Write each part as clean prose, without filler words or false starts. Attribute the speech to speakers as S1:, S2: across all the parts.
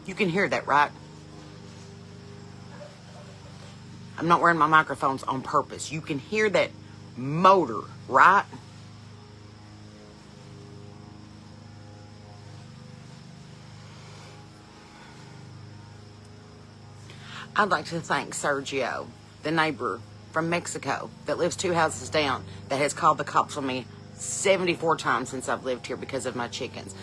S1: You can hear that, right? I'm not wearing my microphones on purpose. You can hear that motor, right? I'd like to thank Sergio, the neighbor from Mexico that lives 2 houses down, that has called the cops on me 74 times since I've lived here because of my chickens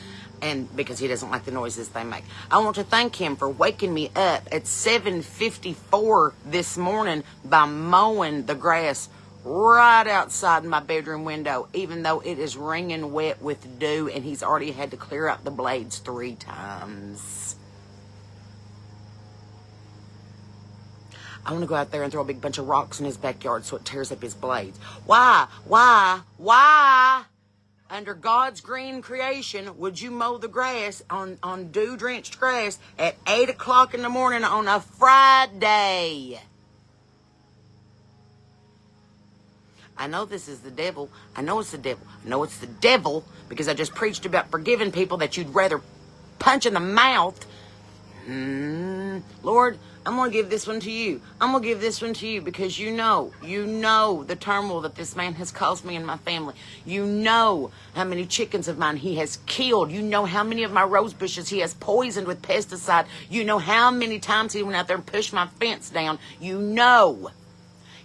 S1: and because he doesn't like the noises they make. I want to thank him for waking me up at 7:54 this morning by mowing the grass right outside my bedroom window, even though it is wringing wet with dew and he's already had to clear out the blades 3 times. I want to go out there and throw a big bunch of rocks in his backyard so it tears up his blades. Why? Under God's green creation, would you mow the grass on dew-drenched grass at 8 o'clock in the morning on a Friday? I know this is the devil. I know it's the devil. I know it's the devil because I just preached about forgiving people that you'd rather punch in the mouth. Lord, I'm going to give this one to you. I'm going to give this one to you because you know the turmoil that this man has caused me and my family. You know how many chickens of mine he has killed. You know how many of my rose bushes he has poisoned with pesticide. You know how many times he went out there and pushed my fence down. You know.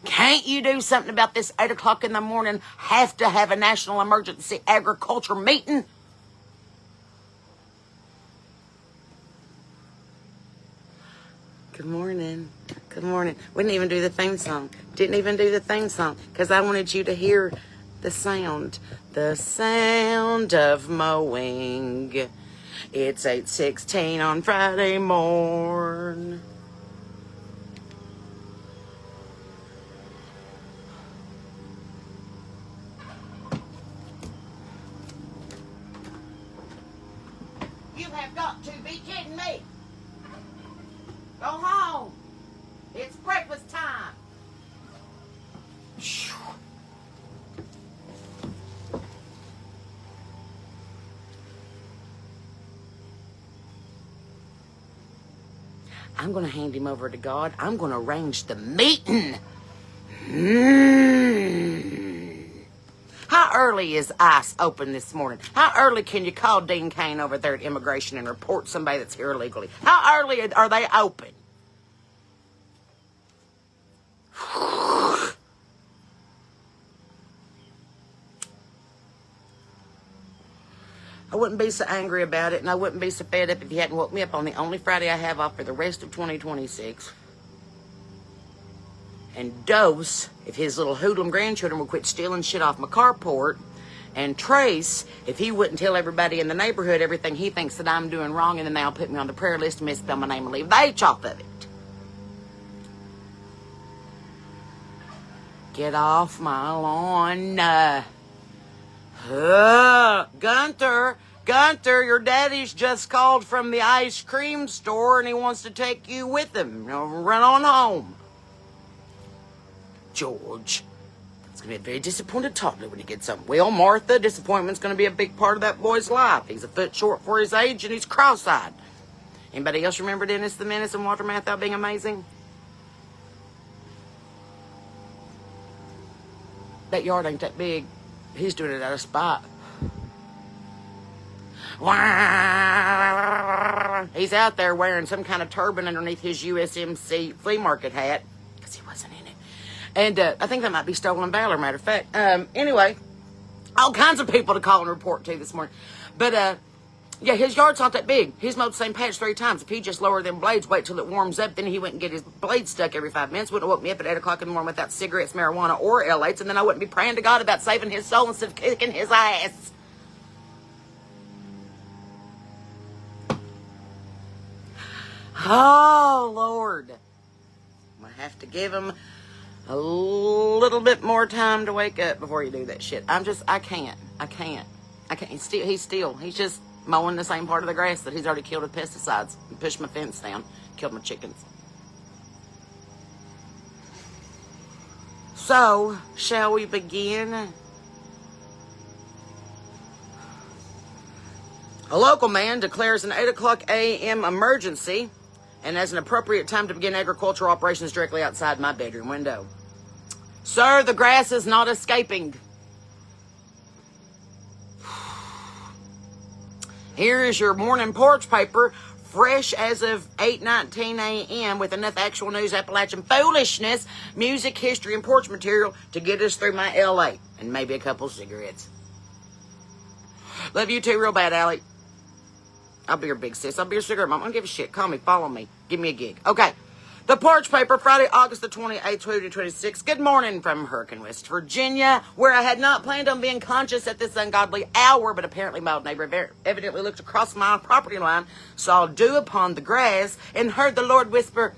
S1: Can't you do something about this 8 o'clock in the morning, have to have a national emergency agriculture meeting? Good morning. Good morning. We didn't even do the theme song. Didn't even do the theme song because I wanted you to hear the sound. The sound of mowing. It's 8:16 on Friday morn. You have got to be kidding me. Go home. It's breakfast time. I'm going to hand him over to God. I'm going to arrange the meeting. How early is ICE open this morning? How early can you call Dean Cain over there at Immigration and report somebody that's here illegally? How early are they open? I wouldn't be so angry about it, and I wouldn't be so fed up if you hadn't woke me up on the only Friday I have off for the rest of 2026. And Dose, if his little hoodlum grandchildren would quit stealing shit off my carport, and Trace, if he wouldn't tell everybody in the neighborhood everything he thinks that I'm doing wrong, and then they'll put me on the prayer list and misspell my name and leave the H off of it. Get off my lawn. Gunther, your daddy's just called from the ice cream store and he wants to take you with him. Run on home. George, it's going to be a very disappointed toddler when he gets home. Well, Martha, disappointment's going to be a big part of that boy's life. He's a foot short for his age and he's cross-eyed. Anybody else remember Dennis the Menace and Walter Matthau being amazing? That yard ain't that big. He's doing it out of spite. He's out there wearing some kind of turban underneath his USMC flea market hat because he wasn't in it. And I think that might be stolen valor, matter of fact. Anyway, all kinds of people to call and report to this morning. But, yeah, his yard's not that big. He's mowed the same patch 3 times. If he just lowered them blades, wait till it warms up, then he wouldn't get his blades stuck every 5 minutes. Wouldn't have woke me up at 8 o'clock in the morning without cigarettes, marijuana, or L8s, and then I wouldn't be praying to God about saving his soul instead of kicking his ass. Oh, Lord. I have to give him a little bit more time to wake up before you do that shit. I can't. He's just mowing the same part of the grass that he's already killed with pesticides and pushed my fence down, killed my chickens. So, shall we begin? A local man declares an 8 o'clock a.m. emergency and as an appropriate time to begin agricultural operations directly outside my bedroom window. Sir, the grass is not escaping. Here is your morning porch paper, fresh as of 8:19 a.m. with enough actual news, Appalachian foolishness, music, history, and porch material to get us through my LA and maybe a couple cigarettes. Love you too real bad, Allie. I'll be your big sis. I'll be your cigarette mom. I don't give a shit. Call me. Follow me. Give me a gig. Okay. The Porch Paper, Friday, August the 28th, 2026. Good morning from Hurricane, West Virginia, where I had not planned on being conscious at this ungodly hour, but apparently my old neighbor evidently looked across my property line, saw dew upon the grass, and heard the Lord whisper,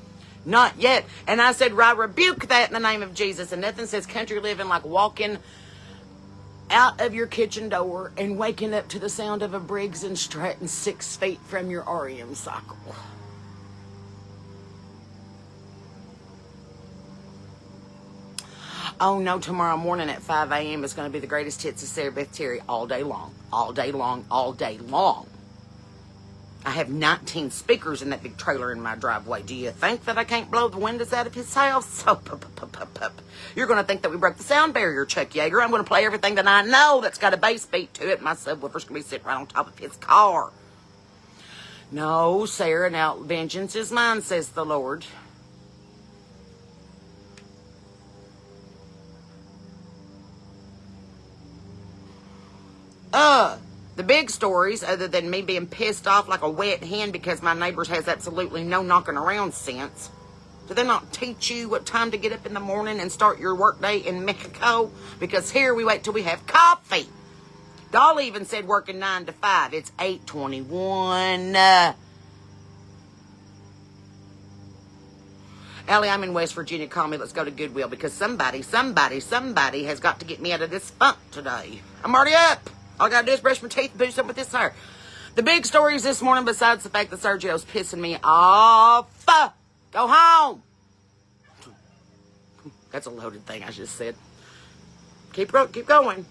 S1: "Not yet." And I said, "I rebuke that in the name of Jesus." And nothing says country living like walking out of your kitchen door and waking up to the sound of a Briggs and Stratton 6 feet from your REM cycle. Oh no, tomorrow morning at 5 a.m. is going to be the greatest hits of Sarah Beth Terry all day long. All day long, all day long. I have 19 speakers in that big trailer in my driveway. Do you think that I can't blow the windows out of his house? Oh, you're going to think that we broke the sound barrier, Chuck Yeager. I'm going to play everything that I know that's got a bass beat to it. My subwoofer's going to be sitting right on top of his car. No, Sarah, now vengeance is mine, says the Lord. The big stories, other than me being pissed off like a wet hen because my neighbors has absolutely no knocking around sense. Do they not teach you what time to get up in the morning and start your workday in Mexico? Because here we wait till we have coffee. Dolly even said working 9 to 5. It's 8:21. Allie, I'm in West Virginia. Call me. Let's go to Goodwill because somebody has got to get me out of this funk today. I'm already up. All I got to do is brush my teeth and do something with this hair. The big stories this morning, besides the fact that Sergio's pissing me off. Go home. That's a loaded thing I just said. Keep going.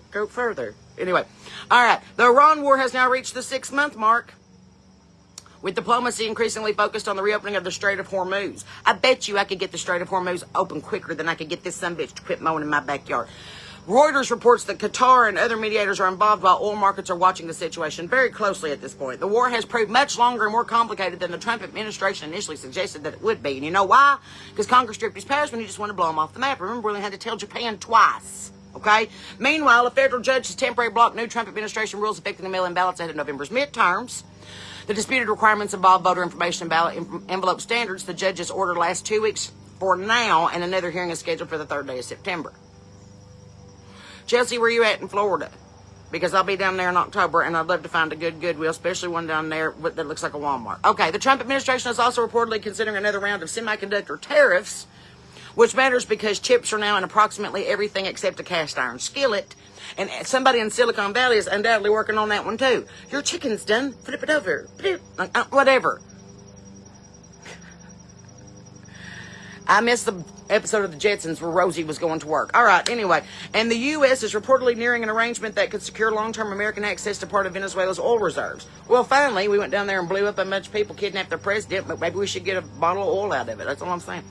S1: Go further. Anyway. All right. The Iran war has now reached the 6-month mark, with diplomacy increasingly focused on the reopening of the Strait of Hormuz. I bet you I could get the Strait of Hormuz open quicker than I could get this sumbitch to quit mowing in my backyard. Reuters reports that Qatar and other mediators are involved while oil markets are watching the situation very closely at this point. The war has proved much longer and more complicated than the Trump administration initially suggested that it would be. And you know why? Because Congress stripped his powers when he just wanted to blow him off the map. Remember, we only had to tell Japan twice. Okay? Meanwhile, a federal judge has temporarily blocked new Trump administration rules affecting the mail-in ballots ahead of November's midterms. The disputed requirements involve voter information and ballot envelope standards. The judge's order lasts 2 weeks for now, and another hearing is scheduled for the 3rd day of September. Chelsea, where you at in Florida? Because I'll be down there in October, and I'd love to find a good Goodwill, especially one down there that looks like a Walmart. Okay, the Trump administration is also reportedly considering another round of semiconductor tariffs, which matters because chips are now in approximately everything except a cast iron skillet. And somebody in Silicon Valley is undoubtedly working on that one too. Your chicken's done. Flip it over. Whatever. I missed the episode of the Jetsons where Rosie was going to work. All right, anyway. And the U.S. is reportedly nearing an arrangement that could secure long-term American access to part of Venezuela's oil reserves. Well, finally, we went down there and blew up a bunch of people, kidnapped their president, but maybe we should get a bottle of oil out of it. That's all I'm saying.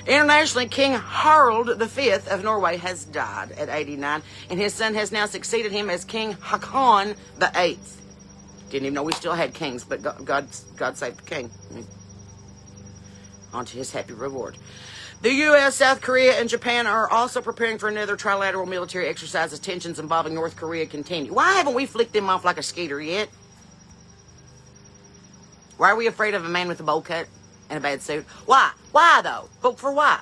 S1: Internationally, King Harald V of Norway has died at 89, and his son has now succeeded him as King Haakon VIII. Didn't even know we still had kings, but God saved the king. On to his happy reward. The U.S., South Korea, and Japan are also preparing for another trilateral military exercise as tensions involving North Korea continue. Why haven't we flicked them off like a skeeter yet? Why are we afraid of a man with a bowl cut and a bad suit? Why? Why, though? But for why?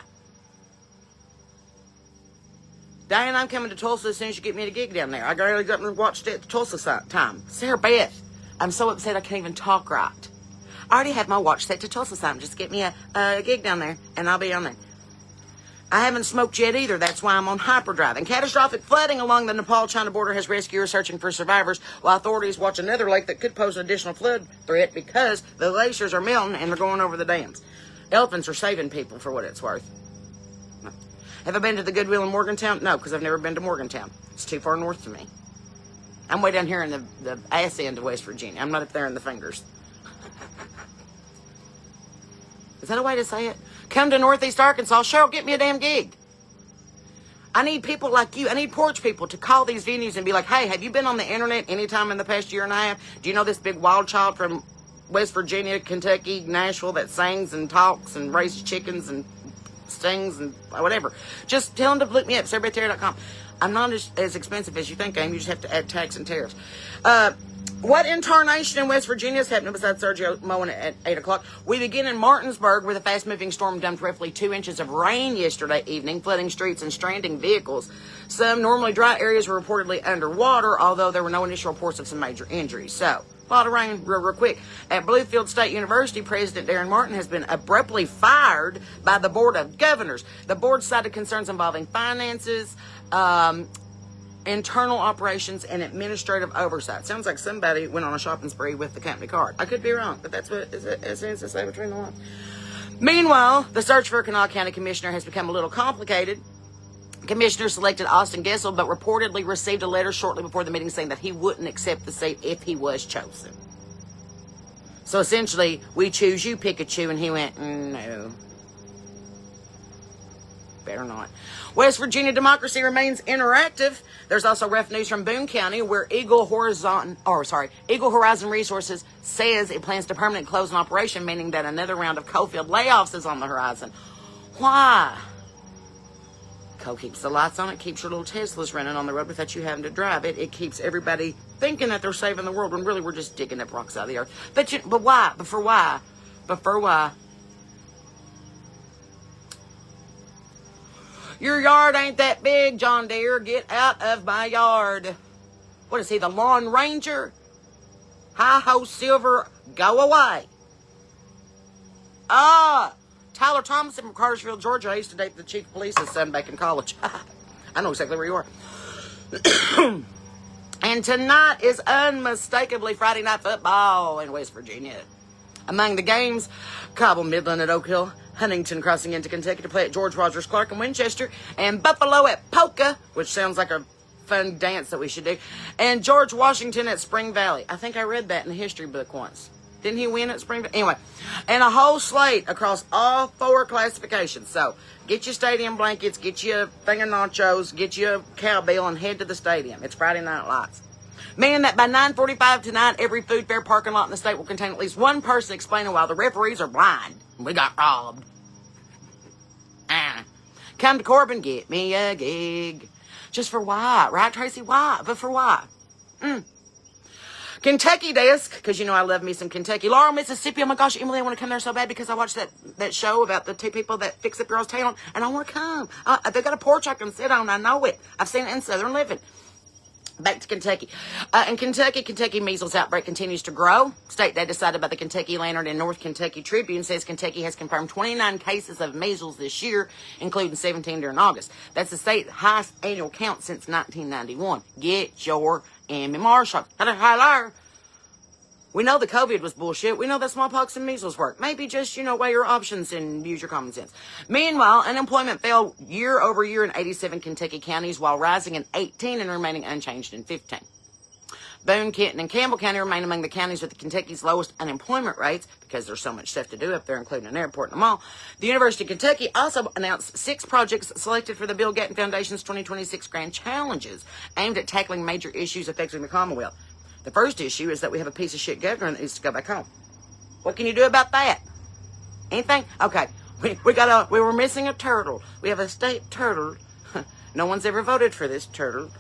S1: Diane, I'm coming to Tulsa as soon as you get me a gig down there. I already got and watched it at Tulsa time. Sarah Beth, I'm so upset I can't even talk right. I already have my watch set to Tulsa time. Just get me a gig down there, and I'll be on there. I haven't smoked yet either. That's why I'm on hyperdrive. And catastrophic flooding along the Nepal-China border has rescuers searching for survivors, while authorities watch another lake that could pose an additional flood threat because the glaciers are melting and they're going over the dams. Elephants are saving people for what it's worth. Have I been to the Goodwill in Morgantown? No, because I've never been to Morgantown. It's too far north to me. I'm way down here in the ass end of West Virginia. I'm not up there in the fingers. Is that a way to say it? Come to Northeast Arkansas. Cheryl, get me a damn gig. I need people like you. I need porch people to call these venues and be like, hey, have you been on the internet anytime in the past year and a half? Do you know this big wild child from West Virginia, Kentucky, Nashville that sings and talks and raises chickens and stings and whatever? Just tell them to look me up, SarahBethTerry.com. I'm not as expensive as you think I am. You just have to add tax and tariffs. What incarnation in West Virginia is happening besides Sergio mowing at 8 o'clock? We begin in Martinsburg, where the fast-moving storm dumped roughly 2 inches of rain yesterday evening, flooding streets and stranding vehicles. Some normally dry areas were reportedly underwater, although there were no initial reports of some major injuries. So, a lot of rain real quick. At Bluefield State University, President Darren Martin has been abruptly fired by the Board of Governors. The board cited concerns involving finances, internal operations, and administrative oversight. Sounds like somebody went on a shopping spree with the company card. I could be wrong, but that's what it seems to say between the lines. Meanwhile, the search for a Kanawha County commissioner has become a little complicated. Commissioner selected Austin Gessel, but reportedly received a letter shortly before the meeting saying that he wouldn't accept the seat if he was chosen. So essentially, we choose you, Pikachu, and he went, no. Better not. West Virginia democracy remains interactive. There's also rough news from Boone County, where Eagle Horizon Resources says it plans to permanently close an operation, meaning that another round of coal field layoffs is on the horizon. Why? Coal keeps the lights on. It keeps your little Teslas running on the road without you having to drive it. It keeps everybody thinking that they're saving the world when really we're just digging up rocks out of the earth. But why? But for why? Your yard ain't that big, John Deere. Get out of my yard. What is he, the Lawn Ranger? Hi-ho, Silver, go away. Tyler Thompson from Cartersville, Georgia. I used to date the chief of police's son back in college. I know exactly where you are. And tonight is unmistakably Friday Night Football in West Virginia. Among the games, Cobble Midland at Oak Hill, Huntington crossing into Kentucky to play at George Rogers Clark in Winchester, and Buffalo at Polka, which sounds like a fun dance that we should do, and George Washington at Spring Valley. I think I read that in a history book once. Didn't he win at Spring Valley? Anyway, and a whole slate across all 4 classifications. So get your stadium blankets, get you a thing of nachos, get you a cowbell, and head to the stadium. It's Friday Night Lights. Meaning that by 9:45 tonight, every food fair parking lot in the state will contain at least one person explaining why the referees are blind. We got robbed. Come to Corbin, get me a gig. Just for why? Right, Tracy? Why? But for why? Kentucky desk, because you know I love me some Kentucky. Laurel, Mississippi. Oh my gosh, Emily, I want to come there so bad because I watched that show about the 2 people that fix up girls' town, and I want to come. They got a porch I can sit on. I know it. I've seen it in Southern Living. Back to Kentucky. In Kentucky measles outbreak continues to grow. State data cited by the Kentucky Lantern and North Kentucky Tribune says Kentucky has confirmed 29 cases of measles this year, including 17 during August. That's the state's highest annual count since 1991. Get your MMR shot. Hello. We know the COVID was bullshit. We know that smallpox and measles work. Maybe just, weigh your options and use your common sense. Meanwhile, unemployment fell year over year in 87 Kentucky counties while rising in 18 and remaining unchanged in 15. Boone, Kenton, and Campbell County remain among the counties with Kentucky's lowest unemployment rates because there's so much stuff to do up there, including an airport and a mall. The University of Kentucky also announced 6 projects selected for the Bill Gatton Foundation's 2026 Grand Challenges aimed at tackling major issues affecting the Commonwealth. The first issue is that we have a piece of shit governor that needs to go back home. What can you do about that? Anything? Okay. We were missing a turtle. We have a state turtle. No one's ever voted for this turtle.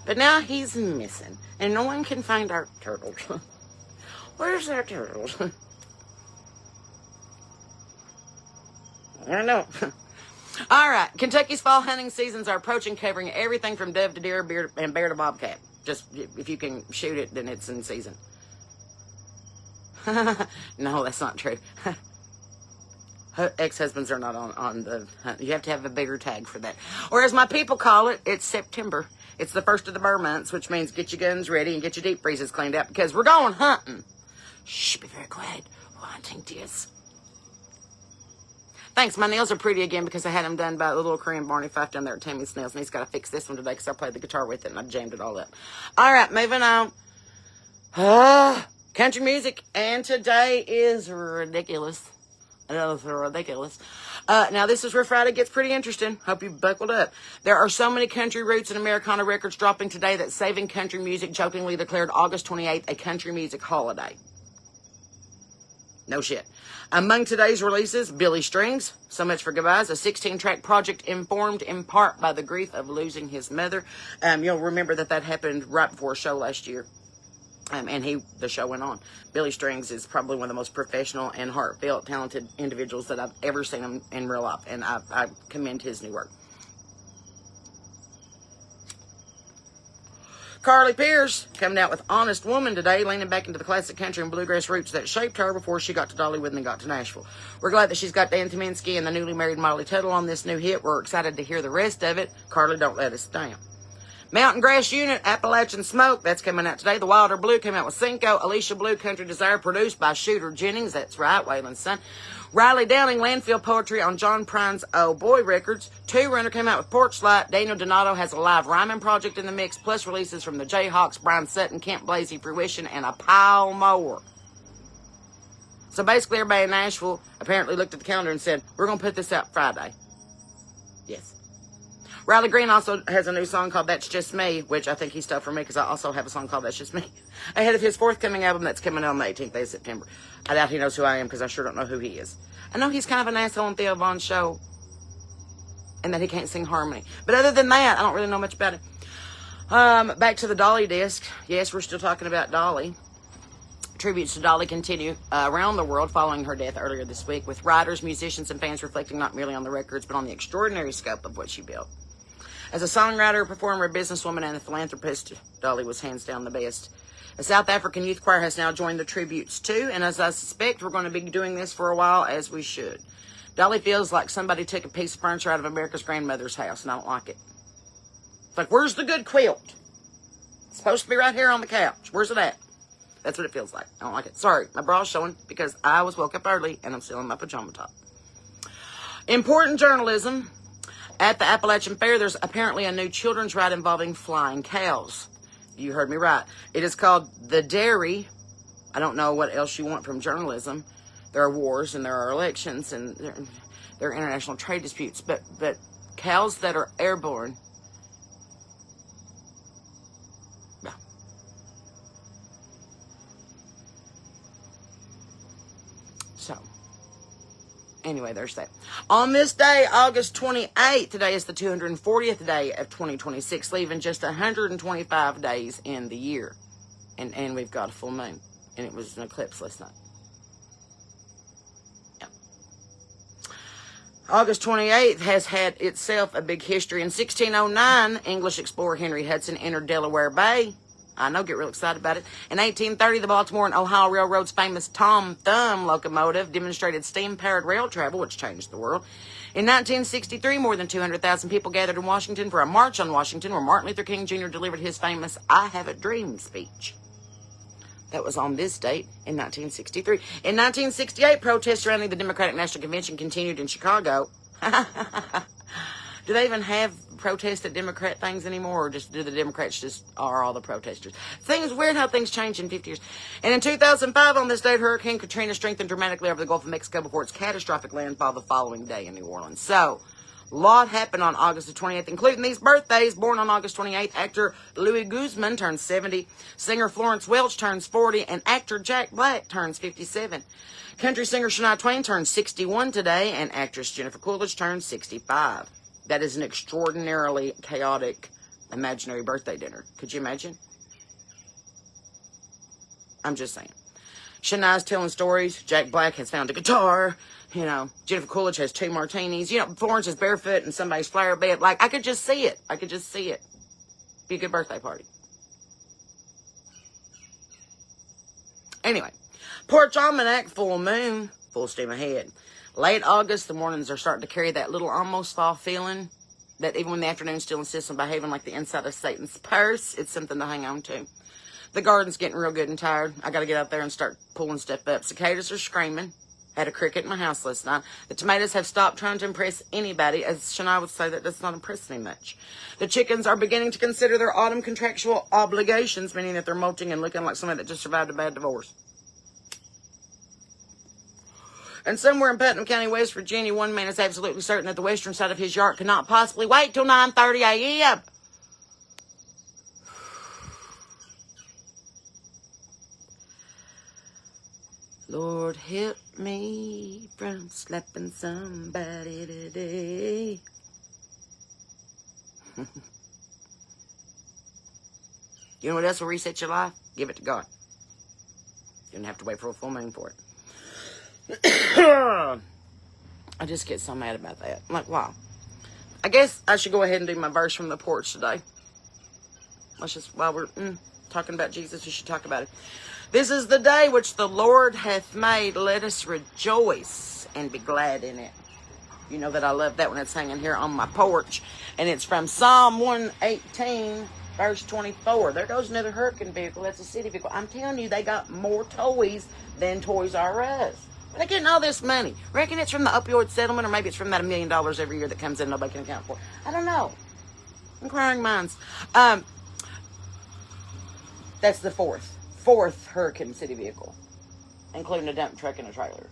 S1: But now he's missing. And no one can find our turtle. Where's our turtle? I don't know. All right. Kentucky's fall hunting seasons are approaching, covering everything from dove to deer, bear to bobcat. Just, if you can shoot it, then it's in season. No, that's not true. Ex-husbands are not on the hunt. You have to have a bigger tag for that. Or as my people call it, it's September. It's the first of the burr months, which means get your guns ready and get your deep freezes cleaned out because we're going hunting. Shh, be very quiet. We're hunting deers. Thanks. My nails are pretty again because I had them done by the little Korean Barney Fife down there at Tammy's Nails, and he's got to fix this one today because I played the guitar with it and I jammed it all up. All right, moving on. Country music, and today is ridiculous. It's ridiculous. Now, this is where Friday gets pretty interesting. Hope you buckled up. There are so many country roots and Americana records dropping today that Saving Country Music jokingly declared August 28th a country music holiday. No shit. Among today's releases, Billy Strings, So Much for Goodbyes, a 16-track project informed in part by the grief of losing his mother. You'll remember that happened right before a show last year. And the show went on. Billy Strings is probably one of the most professional and heartfelt, talented individuals that I've ever seen him in real life. And I commend his new work. Carly Pierce coming out with Honest Woman today, leaning back into the classic country and bluegrass roots that shaped her before she got to Dollywood and then got to Nashville. We're glad that she's got Dan Tyminski and the newly married Molly Tuttle on this new hit. We're excited to hear the rest of it. Carly, don't let us down. Mountain Grass Unit, Appalachian Smoke, that's coming out today. The Wilder Blue came out with Cinco. Alicia Blue, Country Desire, produced by Shooter Jennings. That's right, Waylon's son. Riley Downing, Landfill Poetry on John Prine's Oh Boy Records. Two Runner came out with Porch Light. Daniel Donato has a live rhyming project in the mix, plus releases from the Jayhawks, Brian Sutton, Camp Blasey, Fruition, and a pile more. So basically, everybody in Nashville apparently looked at the calendar and said, we're going to put this out Friday. Yes. Riley Green also has a new song called That's Just Me, which I think he stole from me because I also have a song called That's Just Me, ahead of his forthcoming album that's coming out on the 18th day of September. I doubt he knows who I am because I sure don't know who he is. I know he's kind of an asshole on Theo Von's show and that he can't sing harmony. But other than that, I don't really know much about him. Back to the Dolly disc. Yes, we're still talking about Dolly. Tributes to Dolly continue around the world following her death earlier this week, with writers, musicians, and fans reflecting not merely on the records, but on the extraordinary scope of what she built. As a songwriter, performer, businesswoman, and a philanthropist, Dolly was hands down the best. A South African youth choir has now joined the tributes too, and as I suspect, we're going to be doing this for a while, as we should. Dolly feels like somebody took a piece of furniture out of America's grandmother's house, and I don't like it. It's like, where's the good quilt? It's supposed to be right here on the couch. Where's it at? That's what it feels like. I don't like it. Sorry, my bra's showing because I was woke up early, and I'm still in my pajama top. Important journalism. At the Appalachian Fair, there's apparently a new children's ride involving flying cows. You heard me right. It is called The Dairy. I don't know what else you want from journalism. There are wars and there are elections and there are international trade disputes. But cows that are airborne. Yeah. So. Anyway, there's that. On this day, August 28th, today is the 240th day of 2026, leaving just 125 days in the year. And we've got a full moon. And it was an eclipse last night. Yeah. August 28th has had itself a big history. In 1609, English explorer Henry Hudson entered Delaware Bay. I know, get real excited about it. In 1830, the Baltimore and Ohio Railroad's famous Tom Thumb locomotive demonstrated steam-powered rail travel, which changed the world. In 1963, more than 200,000 people gathered in Washington for a march on Washington, where Martin Luther King Jr. delivered his famous I Have a Dream speech. That was on this date in 1963. In 1968, protests surrounding the Democratic National Convention continued in Chicago. Do they even have protest at Democrat things anymore, or just do the Democrats just are all the protesters? Things weird how things change in 50 years. And in 2005, on this date, Hurricane Katrina strengthened dramatically over the Gulf of Mexico before its catastrophic landfall the following day in New Orleans. So, a lot happened on August the 28th, including these birthdays. Born on August 28th, actor Louis Guzman turns 70, singer Florence Welch turns 40, and actor Jack Black turns 57. Country singer Shania Twain turns 61 today, and actress Jennifer Coolidge turns 65. That is an extraordinarily chaotic, imaginary birthday dinner. Could you imagine? I'm just saying. Shania's telling stories. Jack Black has found a guitar. You know, Jennifer Coolidge has 2 martinis. You know, Florence is barefoot in somebody's flower bed. Like, I could just see it. I could just see it. Be a good birthday party. Anyway, Porch Almanac, full moon, full steam ahead. Late August, the mornings are starting to carry that little almost fall feeling that even when the afternoon still insists on behaving like the inside of Satan's purse, it's something to hang on to. The garden's getting real good and tired. I got to get out there and start pulling stuff up. Cicadas are screaming. Had a cricket in my house last night. The tomatoes have stopped trying to impress anybody. As Shania would say, that does not impress me much. The chickens are beginning to consider their autumn contractual obligations, meaning that they're molting and looking like somebody that just survived a bad divorce. And somewhere in Putnam County, West Virginia, one man is absolutely certain that the western side of his yard cannot possibly wait till 9:30 a.m. Lord, help me from slapping somebody today. You know what else will reset your life? Give it to God. You don't have to wait for a full moon for it. I just get so mad about that. I'm like, wow. I guess I should go ahead and do my verse from the porch today. Let's just, while we're talking about Jesus, we should talk about it. This is the day which the Lord hath made. Let us rejoice and be glad in it. You know that I love that when it's hanging here on my porch. And it's from Psalm 118, verse 24. There goes another hurricane vehicle. That's a city vehicle. I'm telling you, they got more toys than Toys R Us. Where they getting all this money? Reckon it's from the opioid settlement, or maybe it's from that $1 million every year that comes in nobody can account for. I don't know. Inquiring minds. That's the fourth hurricane city vehicle, including a dump truck and a trailer.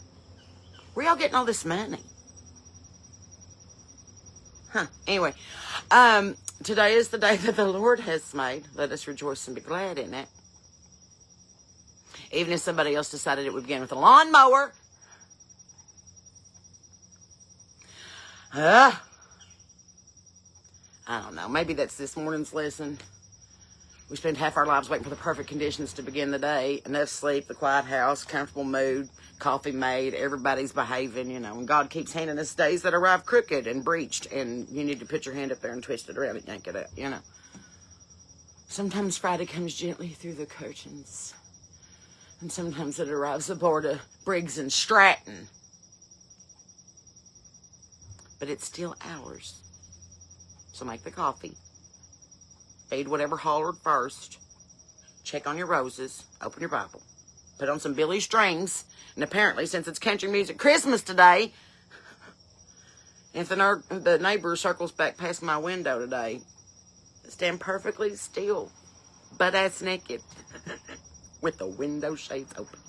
S1: Where y'all getting all this money? Anyway, today is the day that the Lord has made. Let us rejoice and be glad in it. Even if somebody else decided it would begin with a lawnmower. I don't know. Maybe that's this morning's lesson. We spend half our lives waiting for the perfect conditions to begin the day. Enough sleep, the quiet house, comfortable mood, coffee made, everybody's behaving, you know. And God keeps handing us days that arrive crooked and breached, and you need to put your hand up there and twist it around and yank it out, you know. Sometimes Friday comes gently through the curtains. And sometimes it arrives aboard a Briggs and Stratton. But it's still ours. So make the coffee. Feed whatever hollered first. Check on your roses. Open your Bible. Put on some Billy Strings. And apparently, since it's country music Christmas today, if the neighbor circles back past my window today, stand perfectly still, butt-ass naked, with the window shades open.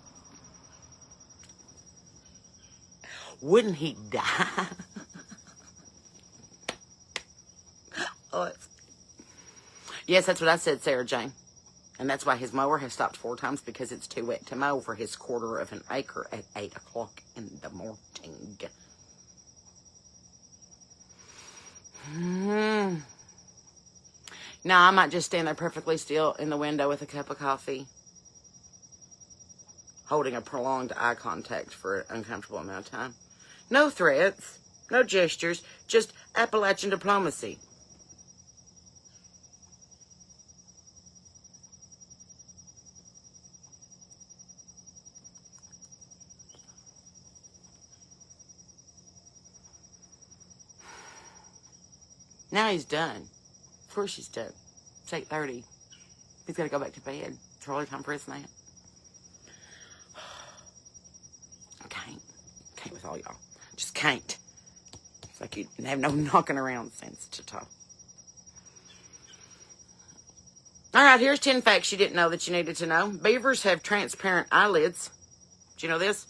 S1: Wouldn't he die? Oh, yes, that's what I said, Sarah Jane. And that's why his mower has stopped 4 times, because it's too wet to mow for his 1/4 of an acre at 8 o'clock in the morning. Now, I might just stand there perfectly still in the window with a cup of coffee, holding a prolonged eye contact for an uncomfortable amount of time. No threats, no gestures, just Appalachian diplomacy. Now he's done. Of course he's done. It's 8:30. He's got to go back to bed. It's early time for his nap. I can't. Can't with all y'all. Just can't. It's like you have no knocking around sense to talk. All right, here's 10 facts you didn't know that you needed to know. Beavers have transparent eyelids. Did you know this?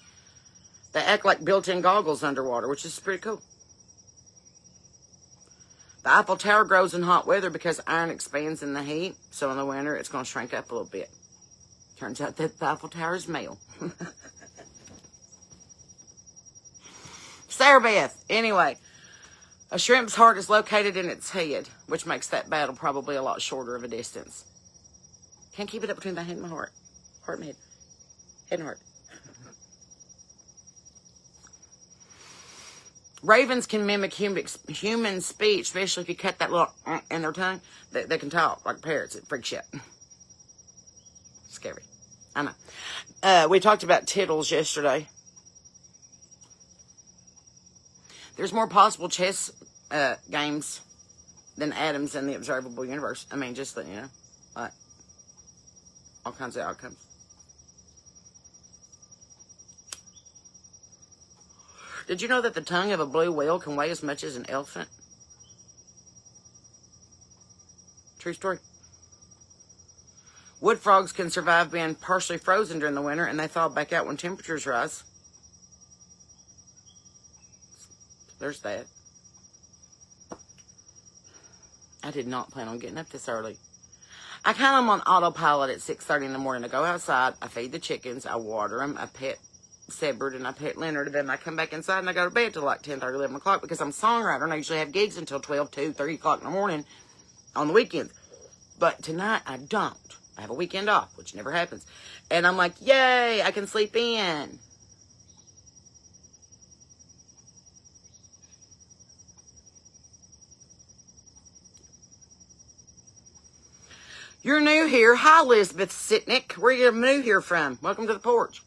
S1: They act like built-in goggles underwater, which is pretty cool. The Eiffel Tower grows in hot weather because iron expands in the heat. So in the winter, it's going to shrink up a little bit. Turns out that the Eiffel Tower is male. Sarah Beth. Anyway, a shrimp's heart is located in its head, which makes that battle probably a lot shorter of a distance. Can't keep it up between my head and my heart. Heart and head. Head and heart. Ravens can mimic human speech, especially if you cut that little in their tongue. They can talk like parrots. It freaks you out. Scary. I know. We talked about tittles yesterday. There's more possible chess games than atoms in the observable universe. I mean, just, you know, like, all kinds of outcomes. Did you know that the tongue of a blue whale can weigh as much as an elephant? True story. Wood frogs can survive being partially frozen during the winter, and they thaw back out when temperatures rise. There's that. I did not plan on getting up this early. I kind of am on autopilot at 6:30 in the morning. I go outside, I feed the chickens, I water them, I pet Sebert and I pet Leonard, and then I come back inside and I go to bed till like 10:30, 11 o'clock because I'm a songwriter and I usually have gigs until 12, 2, 3 o'clock in the morning on the weekends. But tonight I don't. I have a weekend off, which never happens. And I'm like, yay, I can sleep in. You're new here. Hi, Elizabeth Sitnick. Where are you new here from? Welcome to the porch.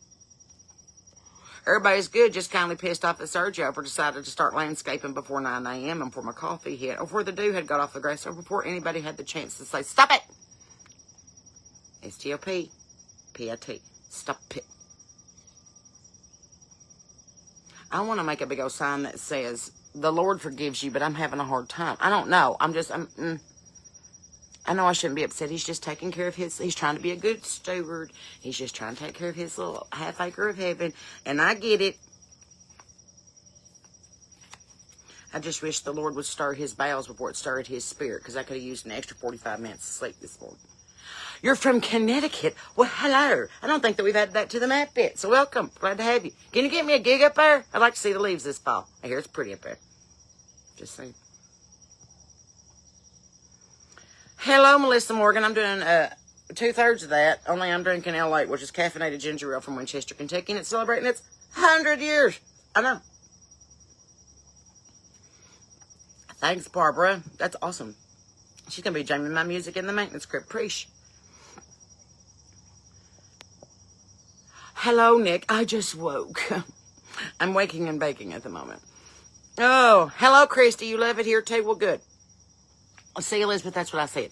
S1: Everybody's good. Just kindly pissed off that Sergio for decided to start landscaping before 9 a.m. and before my coffee hit, or before the dew had got off the grass, or before anybody had the chance to say, stop it! S-T-O-P-P-I-T. Stop it. I want to make a big old sign that says, the Lord forgives you, but I'm having a hard time. I don't know. I know I shouldn't be upset. He's just taking care of he's trying to be a good steward. He's just trying to take care of his little half acre of heaven. And I get it. I just wish the Lord would stir his bowels before it stirred his spirit, because I could have used an extra 45 minutes of sleep this morning. You're from Connecticut. Well, hello. I don't think that we've added that to the map yet. So welcome. Glad to have you. Can you get me a gig up there? I'd like to see the leaves this fall. I hear it's pretty up there. Just saying. Hello, Melissa Morgan. I'm doing 2/3 of that, only I'm drinking L8, which is caffeinated ginger ale from Winchester, Kentucky, and it's celebrating its 100 years. I know. Thanks, Barbara. That's awesome. She's going to be jamming my music in the maintenance crib. Preach. Hello, Nick. I just woke. I'm waking and baking at the moment. Oh, hello, Christy. You love it here, too? Well, good. See, Elizabeth, that's what I said.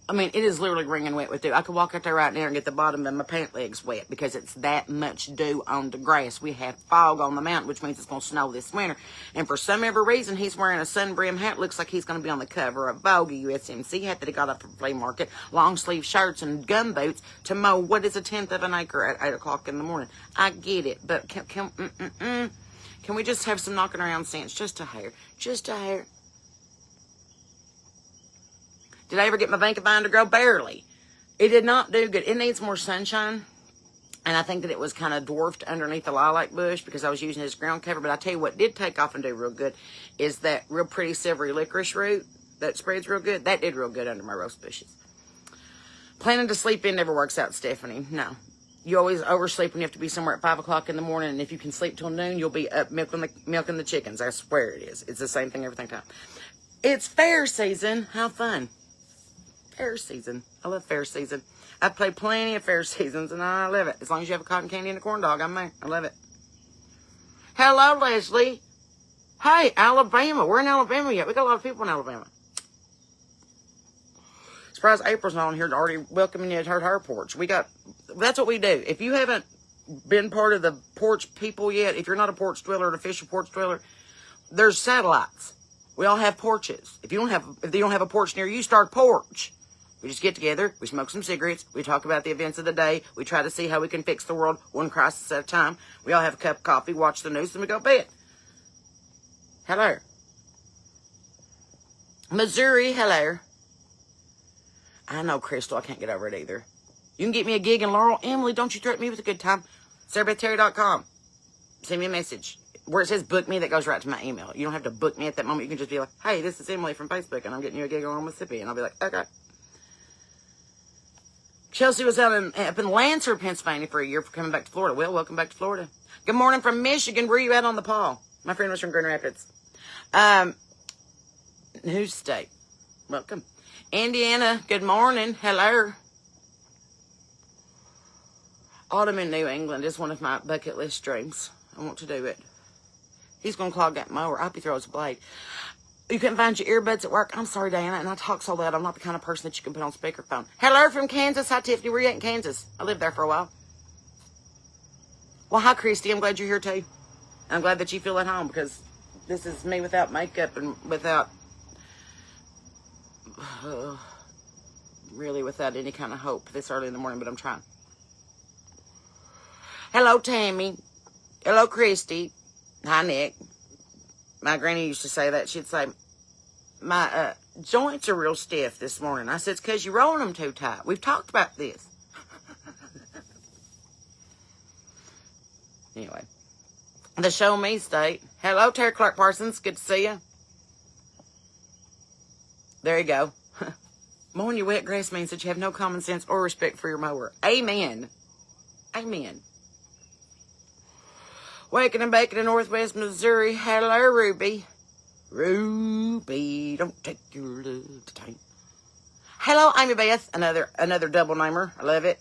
S1: I mean, it is literally wringing wet with dew. I could walk out there right now and get the bottom of my pant legs wet because it's that much dew on the grass. We have fog on the mountain, which means it's going to snow this winter. And for some ever reason, he's wearing a sunbrim hat. Looks like he's going to be on the cover of Vogue, a USMC hat that he got up from the flea market. Long sleeve shirts and gum boots to mow what is 1/10 of an acre at 8 o'clock in the morning. I get it, but can we just have some knocking around sense? Just a hair. Just a hair. Did I ever get my Vanka vine to grow? Barely. It did not do good. It needs more sunshine. And I think that it was kind of dwarfed underneath the lilac bush because I was using it as ground cover. But I tell you what did take off and do real good is that real pretty silvery licorice root that spreads real good. That did real good under my rose bushes. Planning to sleep in never works out, Stephanie. No. You always oversleep when you have to be somewhere at 5 o'clock in the morning. And if you can sleep till noon, you'll be up milking the chickens. I swear it is. It's the same thing every time. It's fair season. How fun. Fair season. I love fair season. I've played plenty of fair seasons, and I love it. As long as you have a cotton candy and a corn dog, I'm there. I love it. Hello, Leslie. Hey, Alabama. We're in Alabama yet. We got a lot of people in Alabama. Surprised April's not on here already welcoming you at her porch. That's what we do. If you haven't been part of the porch people yet, if you're not a porch dweller, an official porch dweller, there's satellites. We all have porches. If you don't have a porch near you, start a porch. We just get together, we smoke some cigarettes, we talk about the events of the day, we try to see how we can fix the world one crisis at a time. We all have a cup of coffee, watch the news, and we go to bed. Hello. Missouri, hello. I know, Crystal, I can't get over it either. You can get me a gig in Laurel. Emily, don't you threaten me with a good time. SarahBethTerry.com. Send me a message. Where it says book me, that goes right to my email. You don't have to book me at that moment. You can just be like, hey, this is Emily from Facebook, and I'm getting you a gig on Mississippi. And I'll be like, okay. Chelsea was up in Lancer, Pennsylvania for a year for coming back to Florida. Well, welcome back to Florida. Good morning from Michigan. Where are you at on the Paw? My friend was from Grand Rapids. Whose state? Welcome. Indiana, good morning. Hello. Autumn in New England is one of my bucket list dreams. I want to do it. He's going to clog that mower. I hope he throws a blade. You couldn't find your earbuds at work? I'm sorry, Diana, and I talk so loud. I'm not the kind of person that you can put on speakerphone. Hello from Kansas. Hi, Tiffany. Where you at in Kansas? I lived there for a while. Well, hi, Christy. I'm glad you're here, too. I'm glad that you feel at home, because this is me without makeup and without, really without any kind of hope this early in the morning, but I'm trying. Hello, Tammy. Hello, Christy. Hi, Nick. My granny used to say that. She'd say, my joints are real stiff this morning. I said, it's because you're rolling them too tight. We've talked about this. Anyway. The Show Me State. Hello, Terry Clark Parsons. Good to see you. There you go. Mowing your wet grass means that you have no common sense or respect for your mower. Amen. Amen. Waking and baking in Northwest Missouri. Hello, Ruby. Ruby, don't take your love to time. Hello, Amy Beth. Another double namer. I love it.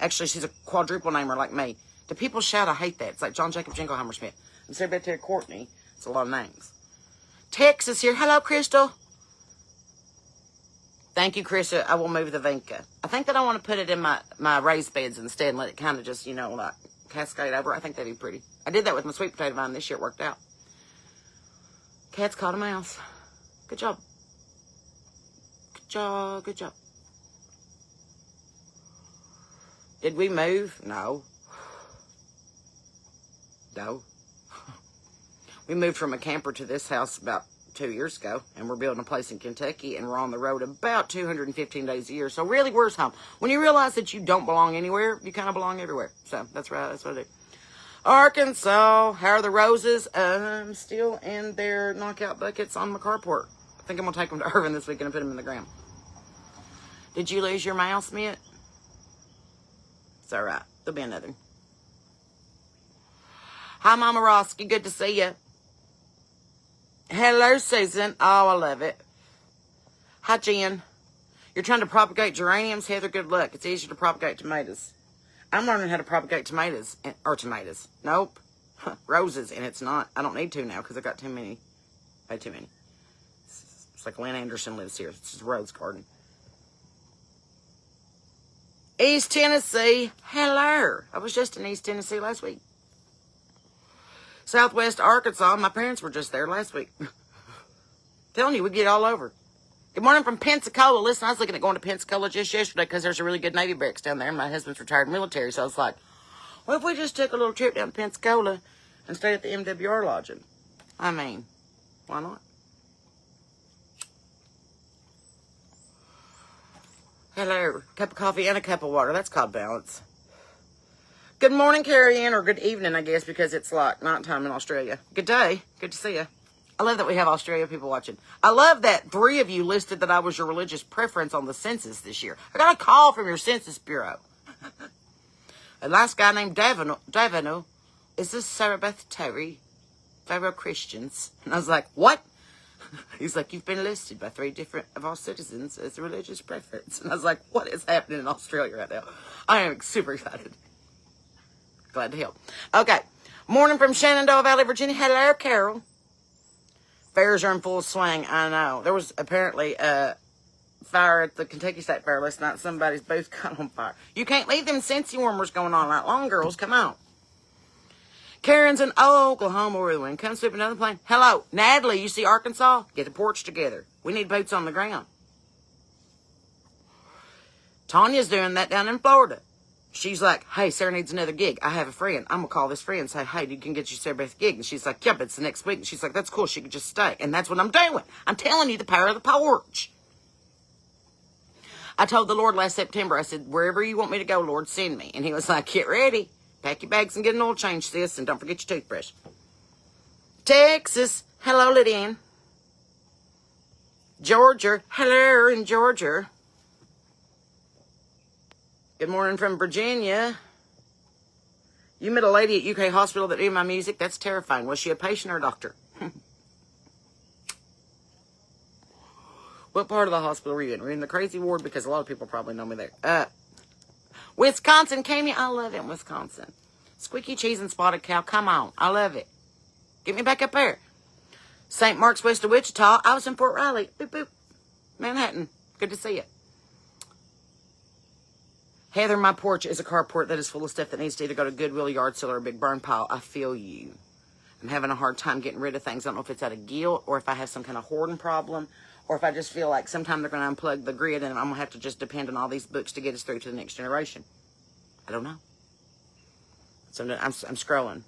S1: Actually, she's a quadruple namer like me. Do people shout? I hate that. It's like John Jacob Jingleheimer Smith. And Sarah Beth Terry Courtney. It's a lot of names. Texas here. Hello, Crystal. Thank you, Crystal. I will move the Vinca. I think that I want to put it in my raised beds instead and let it kind of just, like cascade over. I think that'd be pretty. I did that with my sweet potato vine this year. It worked out. Cat's caught a mouse. Good job. Good job. Good job. Did we move? No. No. We moved from a camper to this house about 2 years ago, and we're building a place in Kentucky, and we're on the road about 215 days a year. So really, where's home? When you realize that you don't belong anywhere, you kind of belong everywhere. So that's right. That's what I do. Arkansas, how are the roses? I'm still in their knockout buckets on my carport. I think I'm going to take them to Irvin this weekend and put them in the ground. Did you lose your mouse, Mitt? It's all right. There'll be another. Hi, Mama Roski. Good to see you. Hello, Susan. Oh, I love it. Hi, Jen. You're trying to propagate geraniums? Heather, good luck. It's easier to propagate tomatoes. I'm learning how to propagate tomatoes. Nope. Roses, and it's not. I don't need to now because I got too many. Way too many. It's like Lynn Anderson lives here. It's his rose garden. East Tennessee. Hello. I was just in East Tennessee last week. Southwest Arkansas. My parents were just there last week. Telling you, we get all over. Good morning from Pensacola. Listen, I was looking at going to Pensacola just yesterday because there's a really good Navy barracks down there. And my husband's retired military, so I was like, what if we just took a little trip down to Pensacola and stayed at the MWR lodging? I mean, why not? Hello. Cup of coffee and a cup of water. That's called balance. Good morning, Carrie Ann, or good evening, I guess, because it's like nighttime in Australia. Good day. Good to see you. I love that we have Australia people watching. I love that 3 of you listed that I was your religious preference on the census this year. I got a call from your Census Bureau. A nice guy named Davino. Is this Sarah Beth Terry? Fellow Christians. And I was like, what? He's like, you've been listed by 3 different of our citizens as a religious preference. And I was like, what is happening in Australia right now? I am super excited. Glad to help. Okay. Morning from Shenandoah Valley, Virginia. Hello, Carol. Fairs are in full swing. I know. There was apparently a fire at the Kentucky State Fair last night. Somebody's booth caught on fire. You can't leave them Scentsy warmers going on like long girls. Come on. Karen's in Oklahoma where the wind comes sweeping another plane. Hello. Natalie, you see Arkansas? Get the porch together. We need boots on the ground. Tanya's doing that down in Florida. She's like, hey, Sarah needs another gig. I have a friend. I'm going to call this friend and say, hey, you can get your Sarah Beth gig. And she's like, yep, it's the next week. And she's like, that's cool. She could just stay. And that's what I'm doing. I'm telling you the power of the porch. I told the Lord last September, I said, wherever you want me to go, Lord, send me. And he was like, get ready. Pack your bags and get an oil change, sis. And don't forget your toothbrush. Texas. Hello, Lydian. Georgia. Hello in Georgia. Good morning from Virginia. You met a lady at UK hospital that did my music? That's terrifying. Was she a patient or a doctor? What part of the hospital were you in? Were you in the crazy ward? Because a lot of people probably know me there. Wisconsin, Cammy. I love it in Wisconsin. Squeaky cheese and spotted cow. Come on. I love it. Get me back up there. St. Mark's west of Wichita. I was in Fort Riley. Boop, boop. Manhattan. Good to see you. Heather, my porch is a carport that is full of stuff that needs to either go to Goodwill, yard sale, or a big burn pile. I feel you. I'm having a hard time getting rid of things. I don't know if it's out of guilt or if I have some kind of hoarding problem or if I just feel like sometime they're going to unplug the grid and I'm going to have to just depend on all these books to get us through to the next generation. I don't know. So I'm scrolling.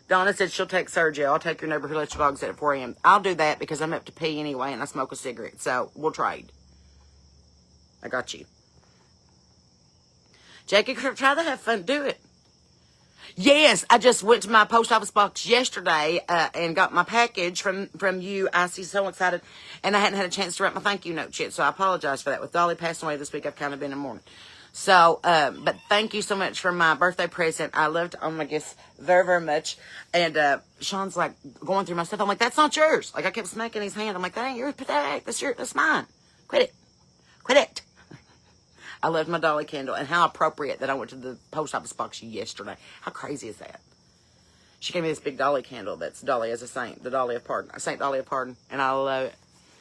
S1: Donna said she'll take Sergio. I'll take your neighbor who lets your dogs out at 4 a.m. I'll do that because I'm up to pee anyway and I smoke a cigarette. So we'll trade. I got you. Jackie, try to have fun. Do it. Yes, I just went to my post office box yesterday and got my package from you. I see, so excited. And I hadn't had a chance to write my thank you note yet, so I apologize for that. With Dolly passing away this week, I've kind of been in mourning. So, but thank you so much for my birthday present. I loved all my gifts very, very much. And Sean's like going through my stuff. I'm like, that's not yours. Like I kept smacking his hand. I'm like, that ain't yours. That's yours. That's mine. Quit it. Quit it. I loved my Dolly candle, and how appropriate that I went to the post office box yesterday. How crazy is that? She gave me this big Dolly candle that's Dolly as a saint, the Dolly of Pardon, Saint Dolly of Pardon, and I love it.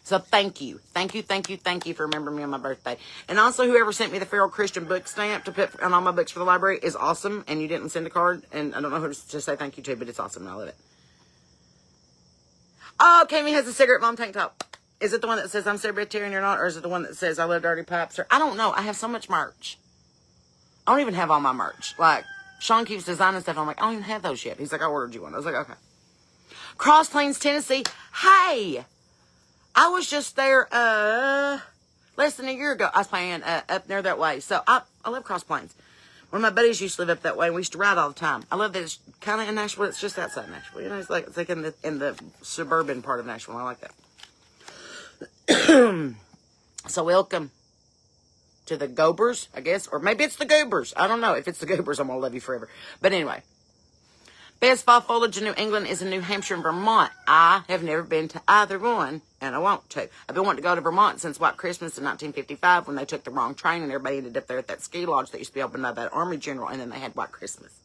S1: So thank you. Thank you, thank you, thank you for remembering me on my birthday. And also whoever sent me the Feral Christian book stamp to put on all my books for the library is awesome, and you didn't send a card, and I don't know who to say thank you to, but it's awesome, and I love it. Oh, Kami has a cigarette mom tank top. Is it the one that says I'm Sarah Beth Terry and you're not? Or is it the one that says I love dirty pipes? Or I don't know. I have so much merch. I don't even have all my merch. Like, Sean keeps designing stuff. I'm like, I don't even have those yet. He's like, I ordered you one. I was like, okay. Cross Plains, Tennessee. Hey! I was just there less than a year ago. I was playing up there that way. So I love Cross Plains. One of my buddies used to live up that way. And we used to ride all the time. I love that it's kind of in Nashville. It's just outside Nashville. You know, it's like in the suburban part of Nashville. I like that. So welcome to the Gobers, I guess. Or maybe it's the Goobers. I don't know. If it's the Goobers, I'm going to love you forever. But anyway. Best fall foliage in New England is in New Hampshire and Vermont. I have never been to either one, and I want to. I've been wanting to go to Vermont since White Christmas in 1955 when they took the wrong train and everybody ended up there at that ski lodge that used to be opened by that Army General, and then they had White Christmas.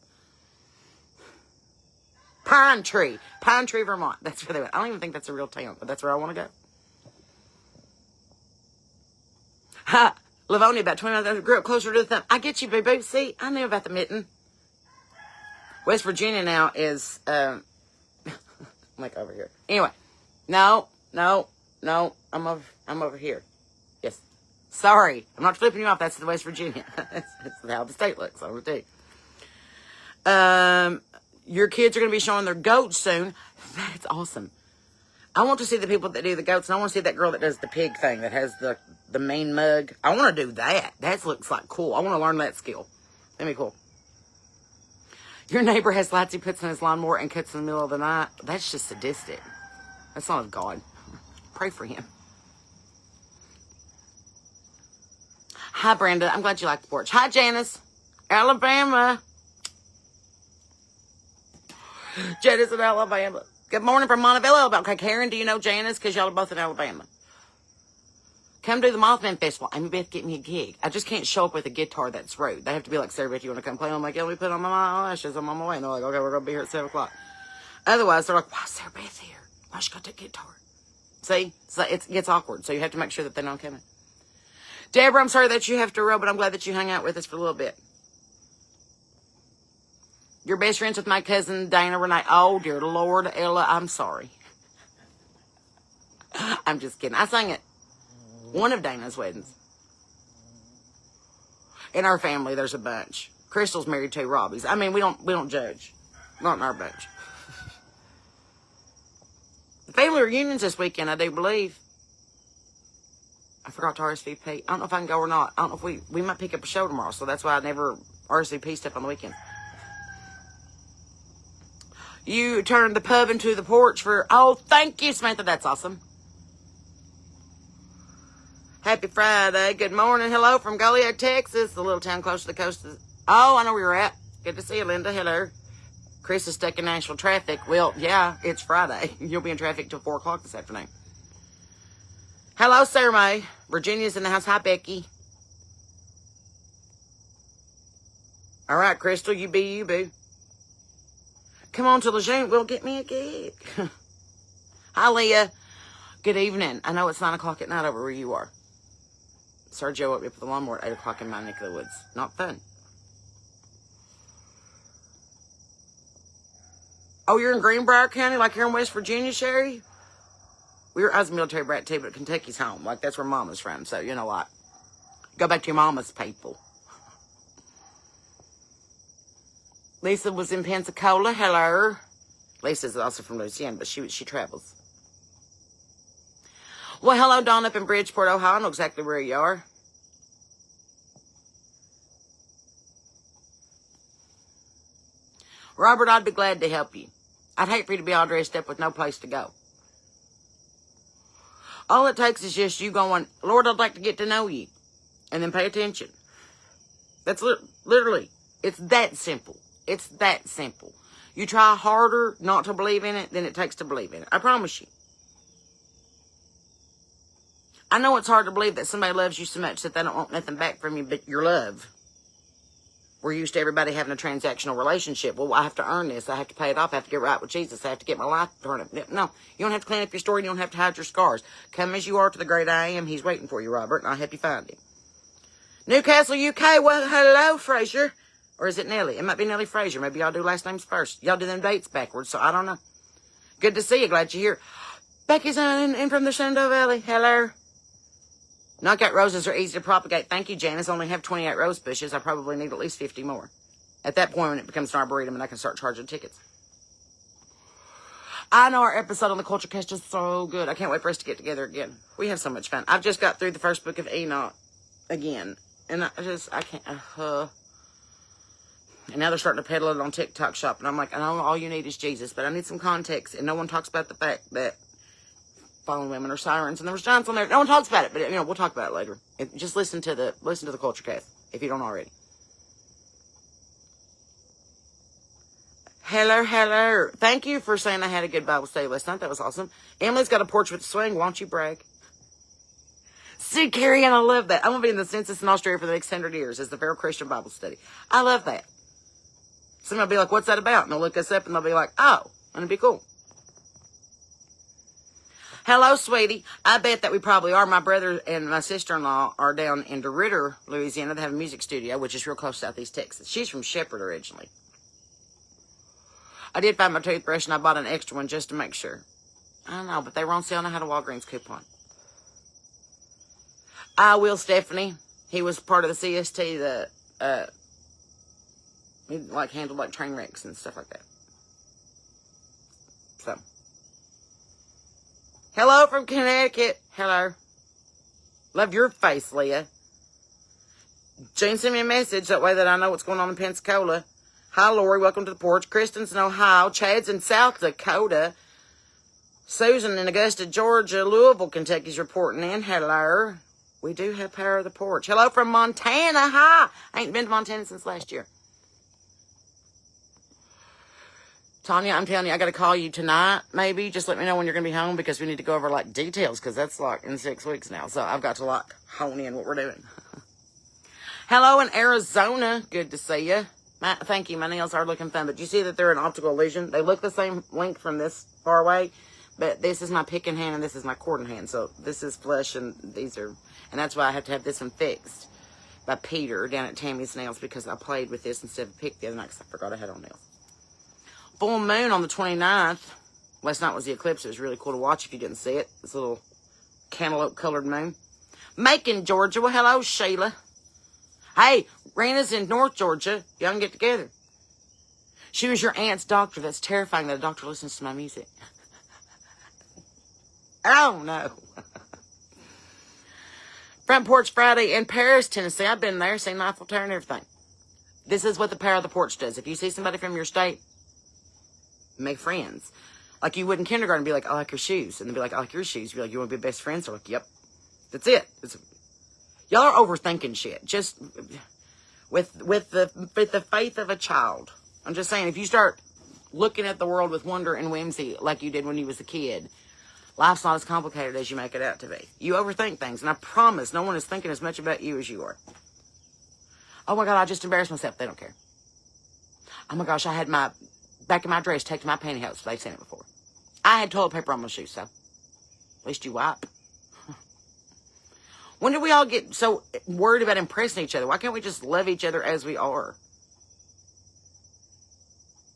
S1: Pine Tree, Vermont. That's where they went. I don't even think that's a real town, but that's where I want to go. Ha! Livonia, about 20 miles. Grew up closer to the thumb. I get you, boo-boo. See, I knew about the mitten. West Virginia now is, like over here. Anyway, no, I'm over here. Yes. Sorry, I'm not flipping you off. That's the West Virginia. That's how the state looks. I will tell you. Your kids are going to be showing their goats soon. That's awesome. I want to see the people that do the goats, and I want to see that girl that does the pig thing that has the main mug. I want to do that. That looks like cool. I want to learn that skill. That'd be cool. Your neighbor has lights he puts in his lawnmower and cuts in the middle of the night. That's just sadistic. That's not of God. Pray for him. Hi, Brenda. I'm glad you like the porch. Hi, Janice. Alabama. Janice in Alabama. Good morning from Montevideo, Alabama. Okay, Karen, do you know Janice? Because y'all are both in Alabama. Come do the Mothman Festival. Amy Beth, get me a gig. I just can't show up with a guitar that's rude. They have to be like, Sarah Beth, you want to come play? I'm like, yeah, let me put on my eyelashes. I'm on my way. And they're like, okay, we're going to be here at 7 o'clock. Otherwise, they're like, why is Sarah Beth here? Why she got that guitar? See? So it gets awkward. So you have to make sure that they're not coming. Deborah, I'm sorry that you have to row, but I'm glad that you hung out with us for a little bit. You're best friends with my cousin, Dana Renee. Oh, dear Lord, Ella, I'm sorry. I'm just kidding. I sang at one of Dana's weddings. In our family, there's a bunch. Crystal's married to Robbie's. I mean, we don't judge. Not in our bunch. The family reunion's this weekend, I do believe. I forgot to RSVP. I don't know if I can go or not. I don't know if we might pick up a show tomorrow, so that's why I never RSVP stuff on the weekend. You turned the pub into the porch for... Oh, thank you, Samantha. That's awesome. Happy Friday. Good morning. Hello from Goliad, Texas, the little town close to the coast. Oh, I know where you're at. Good to see you, Linda. Hello. Chris is stuck in Nashville traffic. Well, yeah, it's Friday. You'll be in traffic till 4 o'clock this afternoon. Hello, Sarah May. Virginia's in the house. Hi, Becky. All right, Crystal, you be you, boo. Come on to Lejeune. We'll get me a gig. Hi, Leah. Good evening. I know it's 9 o'clock at night over where you are. Sergio woke me up with the lawnmower at 8 o'clock in my neck of the woods. Not fun. Oh, you're in Greenbrier County, like here in West Virginia, Sherry? I was a military brat too, but Kentucky's home. Like, that's where Mama's from. So, you know what? Go back to your mama's people. Lisa was in Pensacola. Hello. Lisa's also from Louisiana, but she travels. Well, hello, Dawn up in Bridgeport, Ohio. I know exactly where you are. Robert, I'd be glad to help you. I'd hate for you to be all dressed up with no place to go. All it takes is just you going, Lord, I'd like to get to know you. And then pay attention. That's literally, it's that simple. It's that simple. You try harder not to believe in it than it takes to believe in it. I promise you. I know it's hard to believe that somebody loves you so much that they don't want nothing back from you but your love. We're used to everybody having a transactional relationship. Well, I have to earn this. I have to pay it off. I have to get right with Jesus. I have to get my life turned up. No, you don't have to clean up your story. You don't have to hide your scars. Come as you are to the great I am. He's waiting for you, Robert, and I'll help you find him. Newcastle, UK. Well, hello, Fraser. Or is it Nellie? It might be Nellie Fraser. Maybe y'all do last names first. Y'all do them dates backwards, so I don't know. Good to see you. Glad you're here. Becky's in from the Shenandoah Valley. Hello. Knockout roses are easy to propagate. Thank you, Janice. I only have 28 rose bushes. I probably need at least 50 more. At that point, when it becomes an arboretum, and I can start charging tickets. I know our episode on the Culture Cast is so good. I can't wait for us to get together again. We have so much fun. I've just got through the first book of Enoch again. And I can't. And now they're starting to peddle it on TikTok Shop. And I'm like, I know all you need is Jesus. But I need some context. And no one talks about the fact that fallen women are sirens, and there was giants on there. No one talks about it, but we'll talk about it later. Just listen to the Culture Cast if you don't already. Hello. Thank you for saying I had a good Bible study last night. That was awesome. Emily's got a porch with a swing. Won't you brag? Sue Carey, and I love that. I'm gonna be in the census in Australia for the next 100 years as the Feral Christian Bible Study. I love that. Somebody will be like, "What's that about?" And they'll look us up, and they'll be like, "Oh," and it'll be cool. Hello, sweetie. I bet that we probably are. My brother and my sister-in-law are down in DeRidder, Louisiana. They have a music studio, which is real close to Southeast Texas. She's from Shepherd originally. I did find my toothbrush, and I bought an extra one just to make sure. I don't know, but they were on sale, and I had a Walgreens coupon. I will, Stephanie. He was part of the CST that he handled train wrecks and stuff like that. So. Hello from Connecticut. Hello. Love your face, Leah. Jane sent me a message that way that I know what's going on in Pensacola. Hi, Lori. Welcome to the porch. Kristen's in Ohio. Chad's in South Dakota. Susan in Augusta, Georgia. Louisville, Kentucky's reporting in. Hello. We do have power of the porch. Hello from Montana. Hi. I ain't been to Montana since last year. Tanya, I'm telling you, I got to call you tonight, maybe. Just let me know when you're going to be home because we need to go over, details because that's, in 6 weeks now. So I've got to, hone in what we're doing. Hello in Arizona. Good to see you. Thank you. My nails are looking fun. But you see that they're an optical illusion? They look the same length from this far away. But this is my picking hand and this is my cording hand. So this is flesh and these are... And that's why I have to have this one fixed by Peter down at Tammy's Nails because I played with this instead of picked the other night because I forgot I had on nails. Full moon on the 29th. Last night was the eclipse. It was really cool to watch if you didn't see it. This little cantaloupe-colored moon. Macon, Georgia. Well, hello, Sheila. Hey, Rena's in North Georgia. Y'all can get together. She was your aunt's doctor. That's terrifying that a doctor listens to my music. Oh, no. Front Porch Friday in Paris, Tennessee. I've been there, seen Eiffel Tower and everything. This is what the power of the porch does. If you see somebody from your state, make friends. Like you would in kindergarten, be like, I like your shoes. And then be like, I like your shoes. You'd be like, you want to be best friends? They're like, yep. That's it. Y'all are overthinking shit. Just with the faith of a child. I'm just saying, if you start looking at the world with wonder and whimsy like you did when you was a kid, life's not as complicated as you make it out to be. You overthink things. And I promise no one is thinking as much about you as you are. Oh my God, I just embarrassed myself. They don't care. Oh my gosh, I had my back of my dress taken to my pantyhose. They've seen it before. I had toilet paper on my shoes, so at least you wipe. When did we all get so worried about impressing each other? Why can't we just love each other as we are?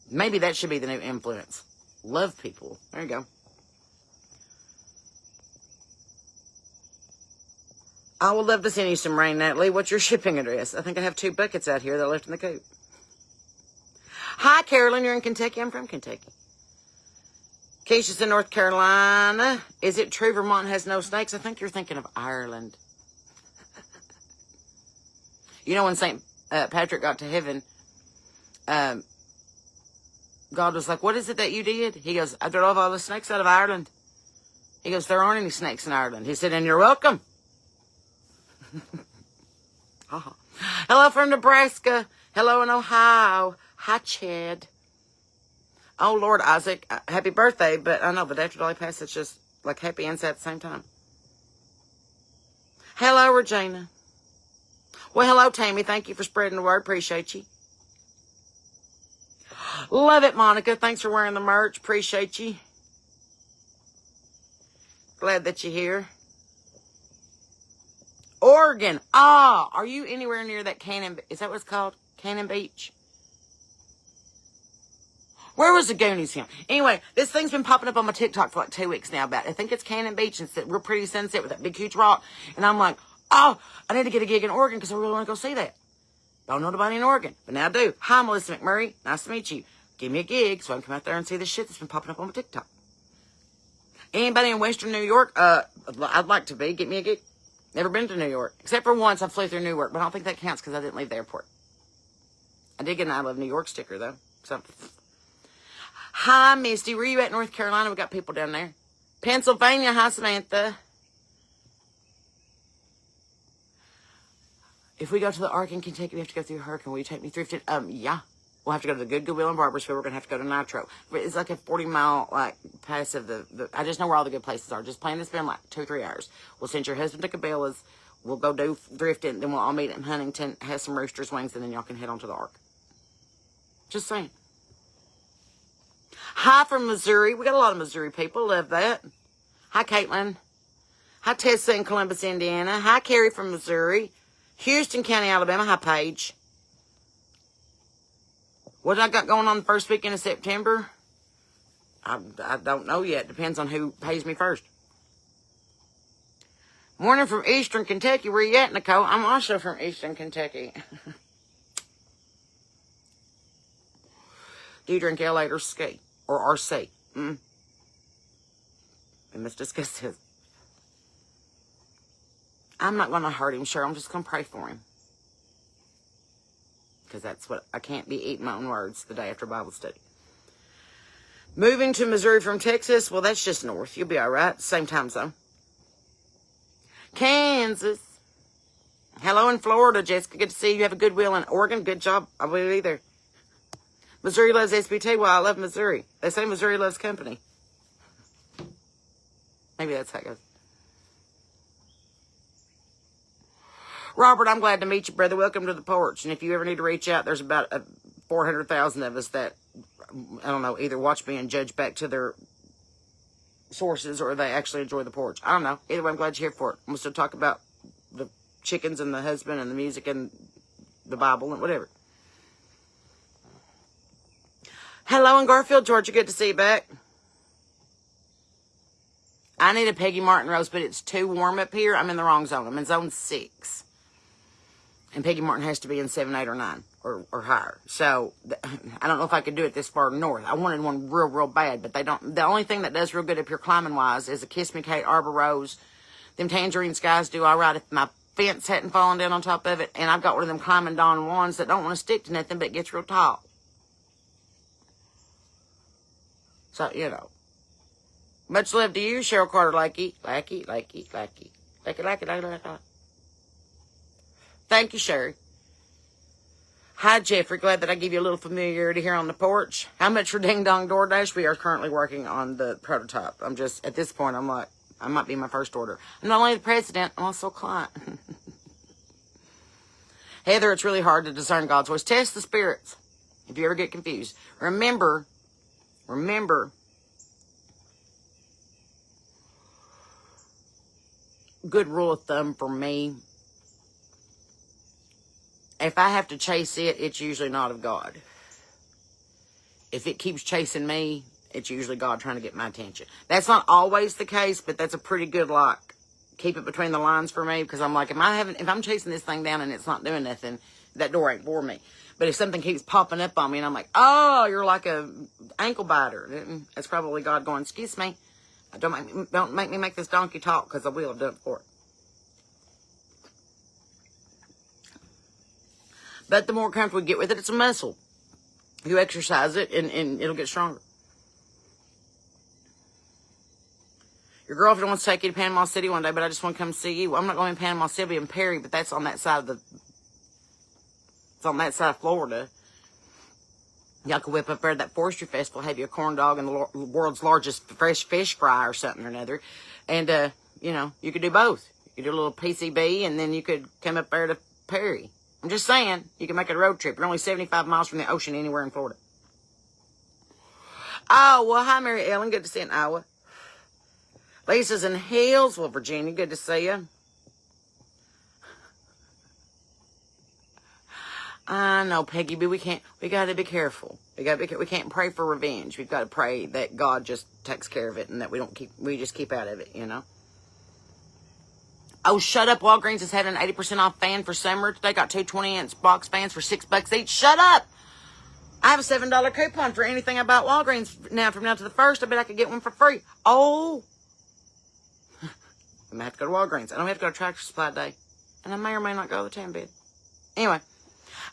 S1: Maybe that should be the new influence. Love people. There you go. I would love to send you some rain, Natalie. What's your shipping address? I think I have 2 buckets out here that I left in the coop. Hi, Carolyn. You're in Kentucky. I'm from Kentucky. Keisha's in North Carolina. Is it true Vermont has no snakes? I think you're thinking of Ireland. You know, when St. Patrick got to heaven, God was like, what is it that you did? He goes, I drove all the snakes out of Ireland. He goes, there aren't any snakes in Ireland. He said, and you're welcome. Hello from Nebraska. Hello in Ohio. Hi, Chad. Oh, Lord, Isaac, happy birthday. But I know, but after Dolly passed, it's just like happy and sad at the same time. Hello, Regina. Well, hello, Tammy. Thank you for spreading the word. Appreciate you. Love it, Monica. Thanks for wearing the merch. Appreciate you. Glad that you're here. Oregon. Ah, are you anywhere near that Cannon? Is that what it's called? Cannon Beach? Where was the Goonies film? Anyway, this thing's been popping up on my TikTok for like 2 weeks now about it. I think it's Cannon Beach. And it's that real pretty sunset with that big, huge rock. And I'm like, oh, I need to get a gig in Oregon because I really want to go see that. Don't know nobody in Oregon, but now I do. Hi, Melissa McMurray. Nice to meet you. Give me a gig so I can come out there and see the shit that's been popping up on my TikTok. Anybody in Western New York? I'd like to be. Get me a gig. Never been to New York. Except for once I flew through Newark, but I don't think that counts because I didn't leave the airport. I did get an I Love New York sticker, though. So, hi, Misty. Where you at, North Carolina? We got people down there. Pennsylvania. Hi, Samantha. If we go to the Ark in Kentucky, we have to go through Hurricane. Will you take me through? Yeah. We'll have to go to the Good Goodwill in Barbersville. We're going to have to go to Nitro. It's like a 40-mile, like, pass of the... I just know where all the good places are. Just plan to spend, like, 2 or 3 hours. We'll send your husband to Cabela's. We'll go do thrifting. Then we'll all meet in Huntington, have some Rooster's Wings, and then y'all can head on to the Ark. Just saying. Hi from Missouri. We got a lot of Missouri people. Love that. Hi, Caitlin. Hi, Tessa in Columbus, Indiana. Hi, Carrie from Missouri. Houston County, Alabama. Hi, Paige. What I got going on the first weekend of September? I don't know yet. Depends on who pays me first. Morning from Eastern Kentucky. Where you at, Nicole? I'm also from Eastern Kentucky. Do you drink L8 or ski? Or RC? We must discuss this. I'm not going to hurt him, sure. I'm just going to pray for him. Because that's what, I can't be eating my own words the day after Bible study. Moving to Missouri from Texas, well, that's just north. You'll be all right. Same time zone. Kansas. Hello in Florida, Jessica. Good to see you. Have a Goodwill in Oregon. Good job. I will be there. Missouri loves SBT. Well, I love Missouri. They say Missouri loves company. Maybe that's how it goes. Robert, I'm glad to meet you, brother. Welcome to the porch. And if you ever need to reach out, there's about 400,000 of us that, I don't know, either watch me and judge back to their sources or they actually enjoy the porch. I don't know. Either way, I'm glad you're here for it. I'm going to talk about the chickens and the husband and the music and the Bible and whatever. Hello in Garfield, Georgia. Good to see you back. I need a Peggy Martin rose, but it's too warm up here. I'm in the wrong zone. I'm in zone 6. And Peggy Martin has to be in 7, 8, or 9 or higher. So I don't know if I could do it this far north. I wanted one real, real bad, but they don't. The only thing that does real good up here climbing-wise is a Kiss Me Kate Arbor Rose. Them Tangerine Skies do all right if my fence hadn't fallen down on top of it. And I've got one of them climbing Dawn ones that don't want to stick to nothing but gets real tall. So, you know. Much love to you, Cheryl Carter, Lakey. Thank you, Sherry. Hi, Jeffrey. Glad that I give you a little familiarity here on the porch. How much for Ding Dong DoorDash? We are currently working on the prototype. I'm just, at this point, I'm like, I might be my first order. I'm not only the president, I'm also a client. Heather, it's really hard to discern God's voice. Test the spirits if you ever get confused. Remember, good rule of thumb for me, if I have to chase it, it's usually not of God. if it keeps chasing me, it's usually God trying to get my attention. That's not always the case, but that's a pretty good, like, keep it between the lines for me, because I'm like, if I'm chasing this thing down and it's not doing nothing, that door ain't for me. But if something keeps popping up on me and I'm like, oh, you're like a ankle biter, that's probably God going, excuse me, don't make me make this donkey talk, because I will have done it before. But the more comfortable you get with it, it's a muscle. You exercise it, and it'll get stronger. Your girlfriend wants to take you to Panama City one day, but I just want to come see you. Well, I'm not going to Panama City and Perry, but that's on that side of it's on that side of Florida. Y'all could whip up there at that forestry festival, have you a corn dog and the world's largest fresh fish fry or something or another. And, you could do both. You could do a little PCB, and then you could come up there to Perry. I'm just saying, you can make it a road trip. You're only 75 miles from the ocean anywhere in Florida. Oh, well, hi, Mary Ellen. Good to see you in Iowa. Lisa's in Hillsville, Virginia. Good to see you. I know, Peggy, but we got to be careful. We can't pray for revenge. We've got to pray that God just takes care of it and that we just keep out of it, Oh, shut up. Walgreens is having an 80% off fan for summer. They got two 20-inch box fans for $6 each. Shut up. I have a $7 coupon for anything about Walgreens now from now to the 1st. I bet I could get one for free. Oh. I may have to go to Walgreens. I don't have to go to Tractor Supply Day. And I may or may not go to the tan bed. Anyway,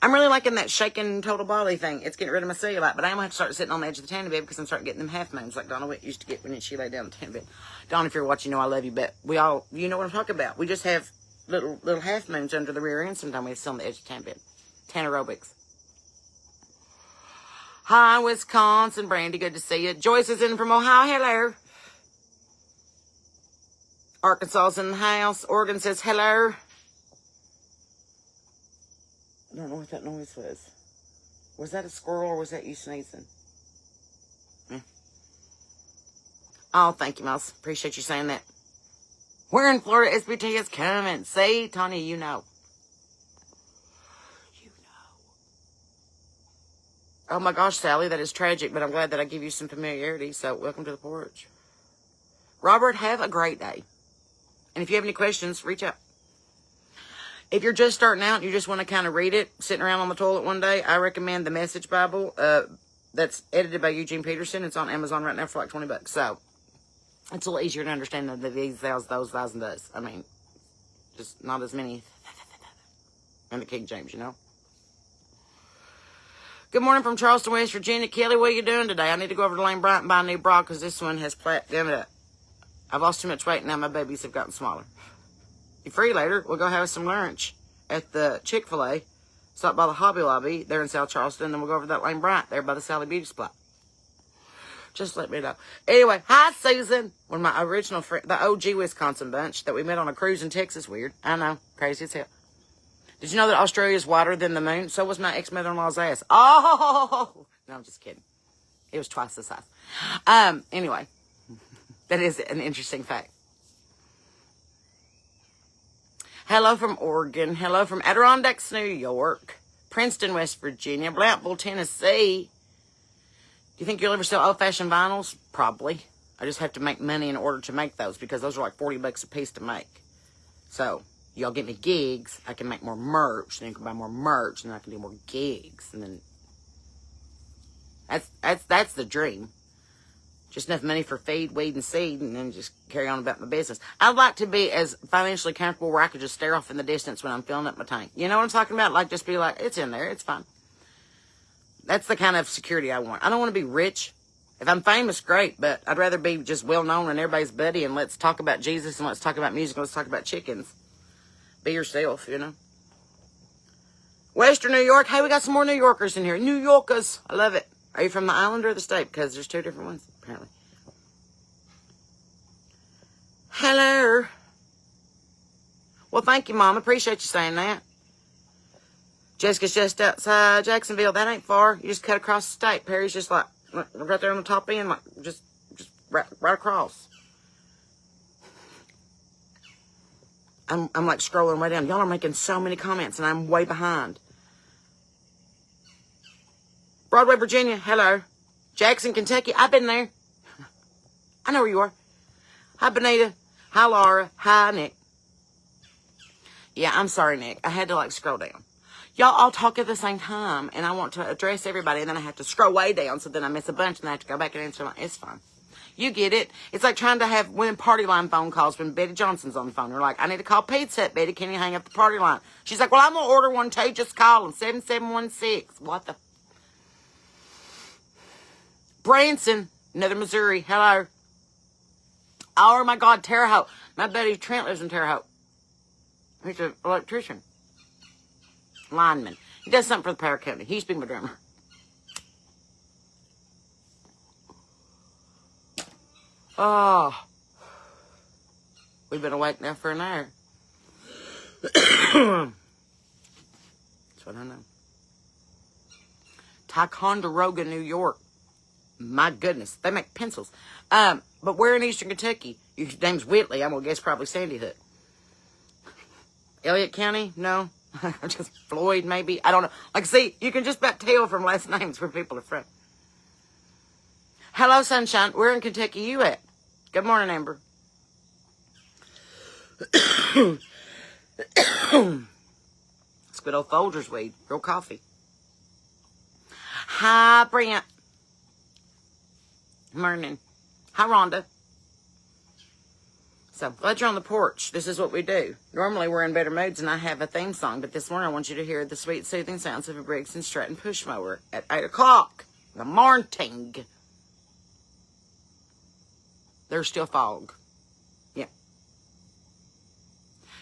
S1: I'm really liking that shaking total body thing. It's getting rid of my cellulite, but I'm going to have to start sitting on the edge of the tanning bed because I'm starting getting them half moons like Donna Witt used to get when she laid down the tanning bed. Donna, if you're watching, you know I love you, but you know what I'm talking about. We just have little half moons under the rear end. Sometimes we have to sit on the edge of the tanning bed. Tan aerobics. Hi, Wisconsin. Brandy, good to see you. Joyce is in from Ohio. Hello. Arkansas is in the house. Oregon says hello. I don't know what that noise was. Was that a squirrel or was that you sneezing? Oh, thank you, Mouse. Appreciate you saying that. We're in Florida. SBT is coming. See, Tanya, you know. Oh my gosh, Sally, that is tragic, but I'm glad that I give you some familiarity. So welcome to the porch. Robert, have a great day. And if you have any questions, reach out. If you're just starting out and you just want to kind of read it, sitting around on the toilet one day, I recommend the Message Bible. That's edited by Eugene Peterson. It's on Amazon right now for like $20. So it's a little easier to understand than the these, those, and those. I mean, just not as many in the King James, Good morning from Charleston, West Virginia. Kelly, what are you doing today? I need to go over to Lane Bryant and buy a new bra because this one has flattened up. I've lost too much weight and now my babies have gotten smaller. You free later? We'll go have some lunch at the Chick-fil-A. Stop by the Hobby Lobby there in South Charleston. Then we'll go over to that Lane Bryant there by the Sally Beauty Supply. Just let me know. Anyway, hi, Susan. One of my original friends, the OG Wisconsin bunch that we met on a cruise in Texas. Weird. I know. Crazy as hell. Did you know that Australia is wider than the moon? So was my ex-mother-in-law's ass. Oh! No, I'm just kidding. It was twice the size. Anyway, that is an interesting fact. Hello from Oregon. Hello from Adirondacks, New York. Princeton, West Virginia. Blountville, Tennessee. Do you think you'll ever sell old-fashioned vinyls? Probably. I just have to make money in order to make those because those are like $40 a piece to make. So, y'all get me gigs, I can make more merch, then you can buy more merch, and then I can do more gigs, and then that's the dream. Just enough money for feed, weed, and seed, and then just carry on about my business. I'd like to be as financially comfortable where I could just stare off in the distance when I'm filling up my tank. You know what I'm talking about? Like, just be like, it's in there, it's fine. That's the kind of security I want. I don't want to be rich. If I'm famous, great, but I'd rather be just well-known and everybody's buddy, and let's talk about Jesus, and let's talk about music, and let's talk about chickens. Be yourself, Western New York. Hey, we got some more New Yorkers in here. New Yorkers. I love it. Are you from the island or the state? Because there's two different ones, apparently. Hello. Well, thank you, Mom. Appreciate you saying that. Jessica's just outside Jacksonville. That ain't far. You just cut across the state. Perry's just like right there on the top end, like just right across. I'm like scrolling way down. Y'all are making so many comments, and I'm way behind. Broadway, Virginia. Hello. Jackson, Kentucky. I've been there. I know where you are. Hi, Benita. Hi, Laura. Hi, Nick. Yeah, I'm sorry, Nick. I had to, like, scroll down. Y'all all talk at the same time, and I want to address everybody, and then I have to scroll way down, so then I miss a bunch, and I have to go back and answer. It's fine. You get it. It's like trying to have women party line phone calls when Betty Johnson's on the phone. We're like, I need to call Pizza Hut, Betty. Can you hang up the party line? She's like, well, I'm going to order one too. Just call them. 7716. What the? Branson, another Missouri. Hello. Oh, my God, Terre Haute. My buddy Trent lives in Terre Haute. He's an electrician. Lineman. He does something for the power company. He's been my drummer. Oh. We've been awake now for an hour. That's what I know. Ticonderoga, New York. My goodness. They make pencils. But we're in Eastern Kentucky. Your name's Whitley. I'm going to guess probably Sandy Hook. Elliott County? No. Just Floyd, maybe. I don't know. Like, see, you can just about tell from last names where people are from. Hello, sunshine. Where in Kentucky you at? Good morning, Amber. It's good old Folgers weed. Real coffee. Hi, Brent. Morning. Hi, Rhonda. So, glad you're on the porch. This is what we do. Normally, we're in better moods, and I have a theme song, but this morning I want you to hear the sweet, soothing sounds of a Briggs & Stratton push mower at 8 o'clock in the morning. There's still fog. Yeah.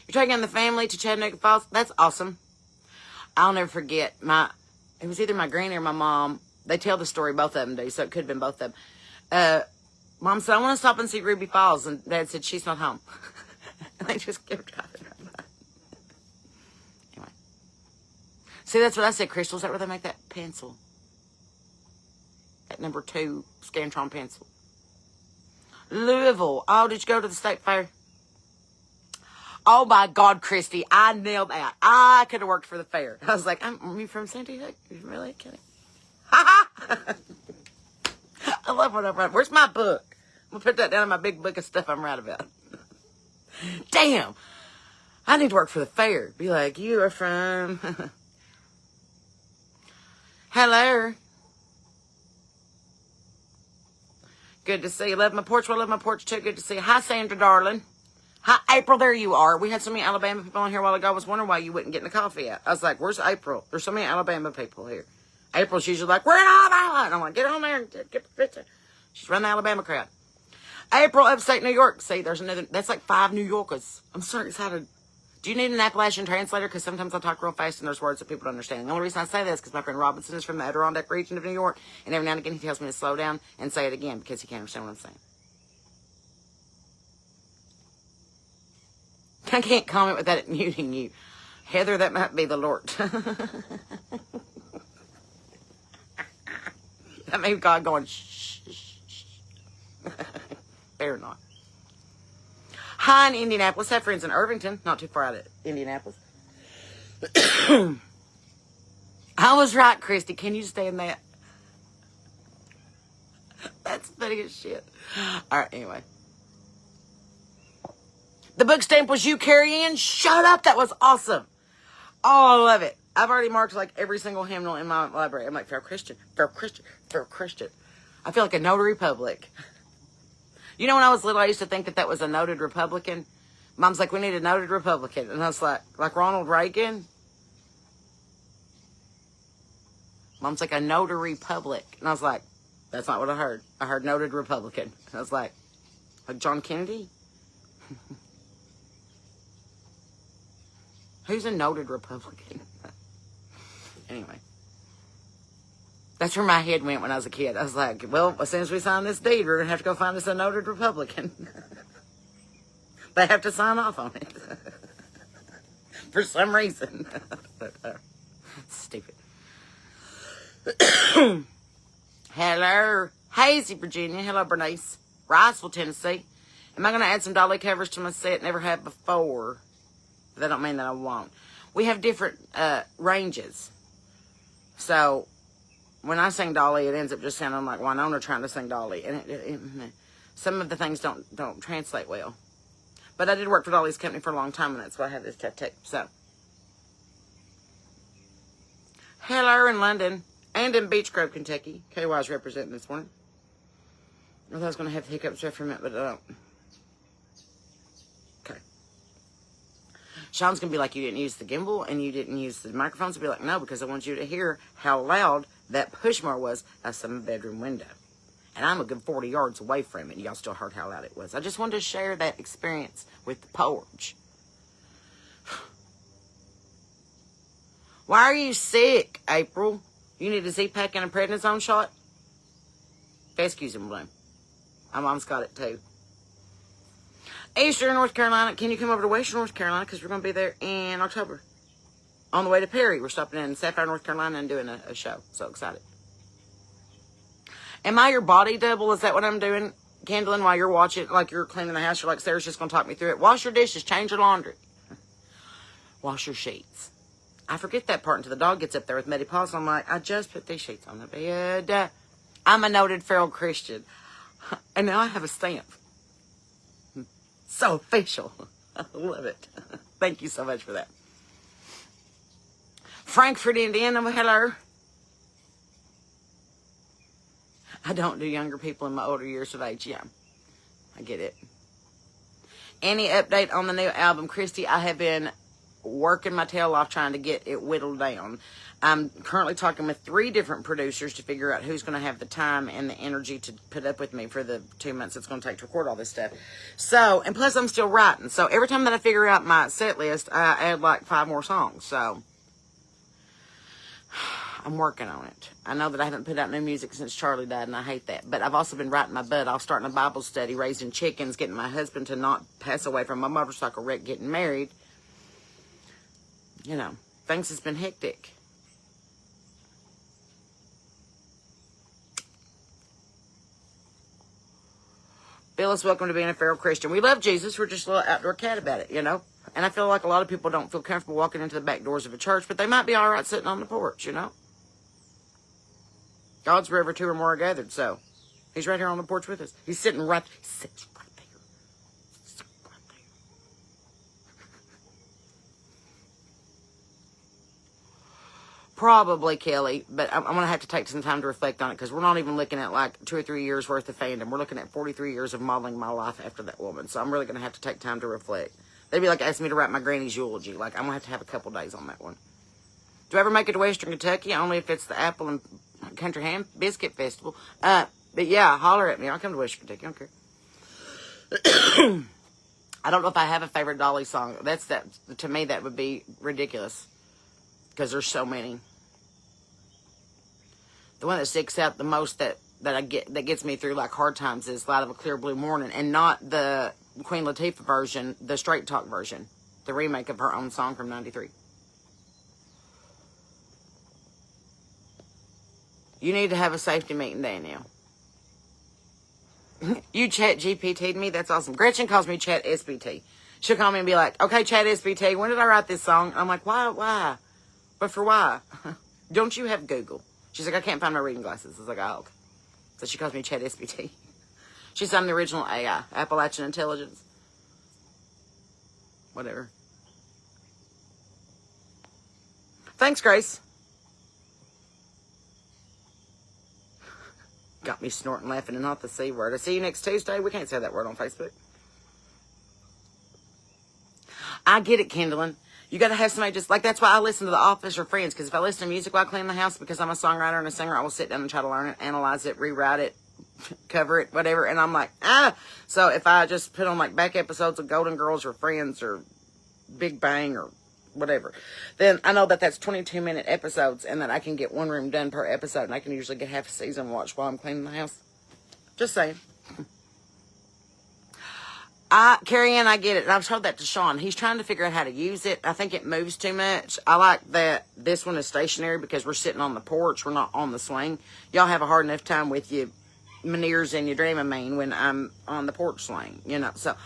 S1: You're taking the family to Chattanooga Falls? That's awesome. I'll never forget. It was either my granny or my mom. They tell the story, both of them do, so it could have been both of them. Mom said, I want to stop and see Ruby Falls. And Dad said, she's not home. And they just kept driving right by. Anyway. See, that's what I said, Crystal. Is that where they make that pencil? That number 2 Scantron pencil. Louisville. Oh, did you go to the state fair? Oh, my God, Christy. I nailed that. I could have worked for the fair. I was like, are you from Sandy Hook? Are you really kidding? Ha ha! I love what I'm writing. Where's my book? I'm going to put that down in my big book of stuff I'm writing about. Damn. I need to work for the fair. Be like, you are from... Hello. Good to see you. Love my porch. Well, I love my porch too. Good to see you. Hi, Sandra, darling. Hi, April. There you are. We had so many Alabama people on here a while ago. I was wondering why you wouldn't get the coffee out. I was like, where's April? There's so many Alabama people here. April's usually like, we're in Alabama. And I'm like, get on there and get the picture. She's running the Alabama crowd. April, upstate New York. See, there's another. That's like 5 New Yorkers. I'm so excited. Do you need an Appalachian translator? Because sometimes I talk real fast and there's words that people don't understand. The only reason I say that is because my friend Robinson is from the Adirondack region of New York. And every now and again he tells me to slow down and say it again because he can't understand what I'm saying. I can't comment without it muting you. Heather, that might be the Lord. That may be God going, shh, shh, shh. Better not. Hi in Indianapolis. Have friends in Irvington. Not too far out of Indianapolis. I was right, Christy. Can you stand that? That's funny as shit. All right, anyway. The book stamp was you, Carrie Ann. Shut up. That was awesome. Oh, I love it. I've already marked like every single hymnal in my library. I'm like, fair Christian, fair Christian, fair Christian. I feel like a notary public. You know, when I was little, I used to think that was a noted Republican. Mom's like, we need a noted Republican. And I was like Ronald Reagan? Mom's like, a notary public. And I was like, that's not what I heard. I heard noted Republican. And I was like John Kennedy? Who's a noted Republican? Anyway. That's where my head went when I was a kid. I was like, well, as soon as we sign this deed, we're going to have to go find us a noted Republican. They have to sign off on it. For some reason. Stupid. Hello. Hazy, Virginia. Hello, Bernice. Riceville, Tennessee. Am I going to add some dolly covers to my set? Never have before. That don't mean that I won't. We have different ranges. So, when I sing Dolly, it ends up just sounding like Winona trying to sing Dolly. And some of the things don't translate well. But I did work for Dolly's company for a long time, and that's why I have this tattoo. So, hello in London and in Beech Grove, Kentucky. KY's representing this morning. I thought I was going to have the hiccups after a minute, but I don't. Okay. Sean's going to be like, you didn't use the gimbal and you didn't use the microphones. I'll be like, no, because I want you to hear how loud that push mower was outside my bedroom window. And I'm a good 40 yards away from it. Y'all still heard how loud it was. I just wanted to share that experience with the porch. Why are you sick, April? You need a Z-Pack and a prednisone shot? Excuse him, Bloom. My mom's got it too. Eastern North Carolina. Can you come over to Western North Carolina? Because we're going to be there in October. On the way to Perry. We're stopping in Sapphire, North Carolina and doing a show. So excited. Am I your body double? Is that what I'm doing? Kindling while you're watching, like you're cleaning the house. You're like, Sarah's just going to talk me through it. Wash your dishes. Change your laundry. Wash your sheets. I forget that part until the dog gets up there with Meddy Paws. I'm like, I just put these sheets on the bed. I'm a noted feral Christian. And now I have a stamp. So official. I love it. Thank you so much for that. Frankfurt, Indiana. Hello. I don't do younger people in my older years of age. Yeah, I get it. Any update on the new album, Christy? I have been working my tail off trying to get it whittled down. I'm currently talking with 3 different producers to figure out who's going to have the time and the energy to put up with me for the 2 months it's going to take to record all this stuff. So, and plus I'm still writing. So every time that I figure out my set list, I add like 5 more songs. So I'm working on it. I know that I haven't put out new music since Charlie died, and I hate that. But I've also been writing my butt off, starting a Bible study, raising chickens, getting my husband to not pass away from a motorcycle wreck, getting married. You know, things has been hectic. Phyllis, welcome to being a feral Christian. We love Jesus. We're just a little outdoor cat about it, you know. And I feel like a lot of people don't feel comfortable walking into the back doors of a church, but they might be all right sitting on the porch, you know. God's wherever 2 or more are gathered, so he's right here on the porch with us. He's sitting right there. He sits right there. Sits right there. Probably, Kelly, but I'm going to have to take some time to reflect on it because we're not even looking at like 2 or 3 years worth of fandom. We're looking at 43 years of modeling my life after that woman, so I'm really going to have to take time to reflect. They'd be like asking me to write my granny's eulogy. Like, I'm going to have a couple days on that one. Do I ever make it to Western Kentucky? Only if it's the Apple and Country Ham Biscuit Festival. But yeah, holler at me. I'll come to Western Kentucky. I don't care. I don't know if I have a favorite Dolly song. To me, that would be ridiculous. Because there's so many. The one that sticks out the most that gets me through like hard times is Light of a Clear Blue Morning. And not the Queen Latifah version, the Straight Talk version. The remake of her own song from 93. You need to have a safety meeting, Danielle. You chat GPT'd me? That's awesome. Gretchen calls me chat SBT. She'll call me and be like, okay, chat SBT, when did I write this song? I'm like, why? But for why? Don't you have Google? She's like, I can't find my reading glasses. I was like, oh, okay. So she calls me chat SBT. She's on the original AI, Appalachian Intelligence. Whatever. Thanks, Grace. Got me snorting, laughing, and not the C word. I see you next Tuesday. We can't say that word on Facebook. I get it, Kindling. You got to have somebody just, like, that's why I listen to The Office or Friends, because if I listen to music while I clean the house, because I'm a songwriter and a singer, I will sit down and try to learn it, analyze it, rewrite it, cover it, whatever, and I'm like, So if I just put on, like, back episodes of Golden Girls or Friends or Big Bang or whatever, then I know that that's 22-minute episodes and that I can get one room done per episode, and I can usually get half a season watched while I'm cleaning the house. Just saying. Carrie Ann, I get it. And I've told that to Sean. He's trying to figure out how to use it. I think it moves too much. I like that this one is stationary because we're sitting on the porch. We're not on the swing. Y'all have a hard enough time with your Meniere's and your Dramamine when I'm on the porch swing, you know. So,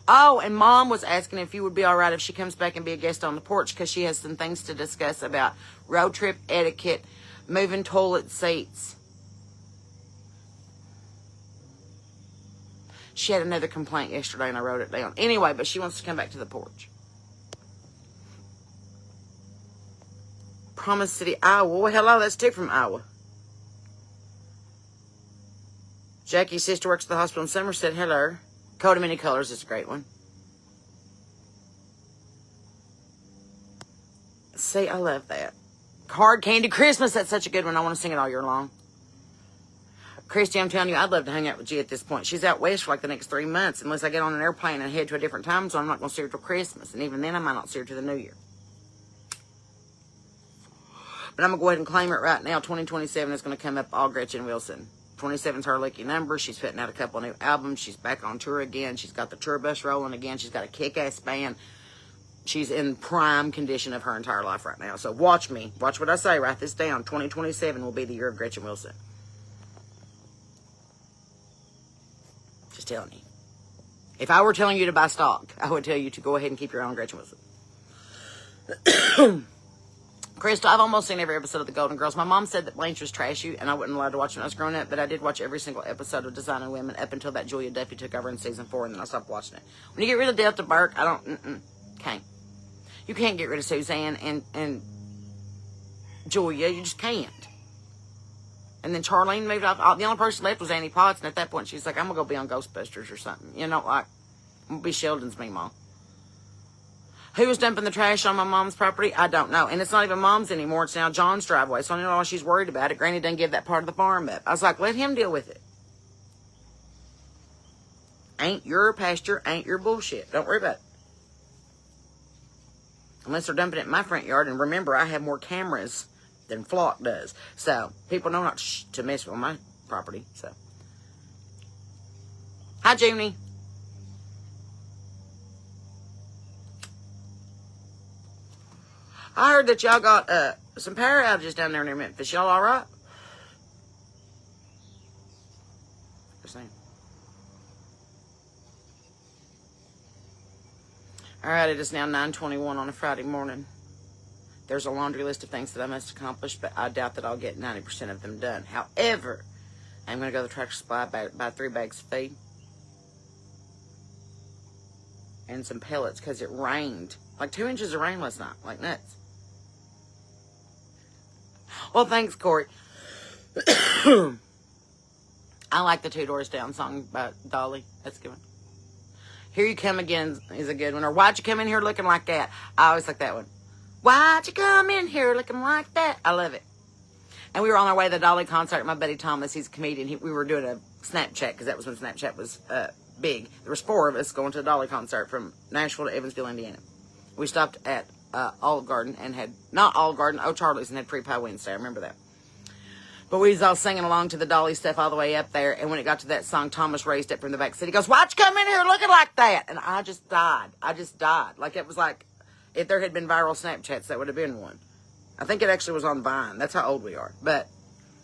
S1: and Mom was asking if you would be all right if she comes back and be a guest on the porch because she has some things to discuss about road trip etiquette, Moving toilet seats. She had another complaint yesterday, and I wrote it down. Anyway, but she wants to come back to the porch. Promise City, Iowa. Well, hello, that's Dick from Iowa. Jackie's sister works at the hospital in Somerset. Hello. Coat of Many Colors is a great one. See, I love that. Hard Candy Christmas, that's such a good one. I want to sing it all year long. Christy, I'm telling you, I'd love to hang out with G at this point. She's out west for like the next 3 months. Unless I get on an airplane and head to a different time zone, I'm not going to see her till Christmas. And even then, I might not see her till the New Year. But I'm going to go ahead and claim it right now. 2027 is going to come up all Gretchen Wilson. 27's her lucky number. She's putting out a couple of new albums. She's back on tour again. She's got the tour bus rolling again. She's got a kick-ass band. She's in prime condition of her entire life right now. So watch me. Watch what I say. Write this down. 2027 will be the year of Gretchen Wilson. Just telling you. If I were telling you to buy stock, I would tell you to go ahead and keep your own Gretchen Wilson. Crystal, I've almost seen every episode of The Golden Girls. My mom said that Blanche was trashy, and I wasn't allowed to watch when I was growing up, but I did watch every single episode of Designing Women up until that Julia Duffy took over in season 4, and then I stopped watching it. When you get rid of Delta Burke, I don't, can't. You can't get rid of Suzanne and Julia. You just can't. And then Charlene moved off. The only person left was Annie Potts, and at that point, she's like, I'm going to go be on Ghostbusters or something. You know, like, I'm going to be Sheldon's Meemaw. Who was dumping the trash on my mom's property? I don't know. And it's not even mom's anymore. It's now John's driveway. So I don't know why she's worried about it. Granny didn't give that part of the farm up. I was like, let him deal with it. Ain't your pasture, ain't your bullshit. Don't worry about it. Unless they're dumping it in my front yard. And remember, I have more cameras than Flock does. So people know not to mess with my property. So, hi, Junie. I heard that y'all got some power outages down there near Memphis. Y'all all right? Just saying. All right, it is now 9:21 on a Friday morning. There's a laundry list of things that I must accomplish, but I doubt that I'll get 90% of them done. However, I'm going to go to the Tractor Supply, buy 3 bags of feed and some pellets because it rained. Like 2 inches of rain last night. Like nuts. Well, thanks, Corey. I like the Two Doors Down song by Dolly. That's a good one. Here You Come Again is a good one. Or Why'd You Come In Here Looking Like That? I always like that one. Why'd you come in here looking like that? I love it. And we were on our way to the Dolly concert. My buddy Thomas, he's a comedian. We were doing a Snapchat because that was when Snapchat was big. There was 4 of us going to a Dolly concert from Nashville to Evansville, Indiana. We stopped at Olive Garden and had, not Olive Garden, O'Charlie's, and had Free Pie Wednesday. I remember that. But we was all singing along to the Dolly stuff all the way up there. And when it got to that song, Thomas raised up from the back seat. He goes, why'd you come in here looking like that? And I just died. Like it was like, if there had been viral Snapchats, that would have been one. I think it actually was on Vine. That's how old we are. But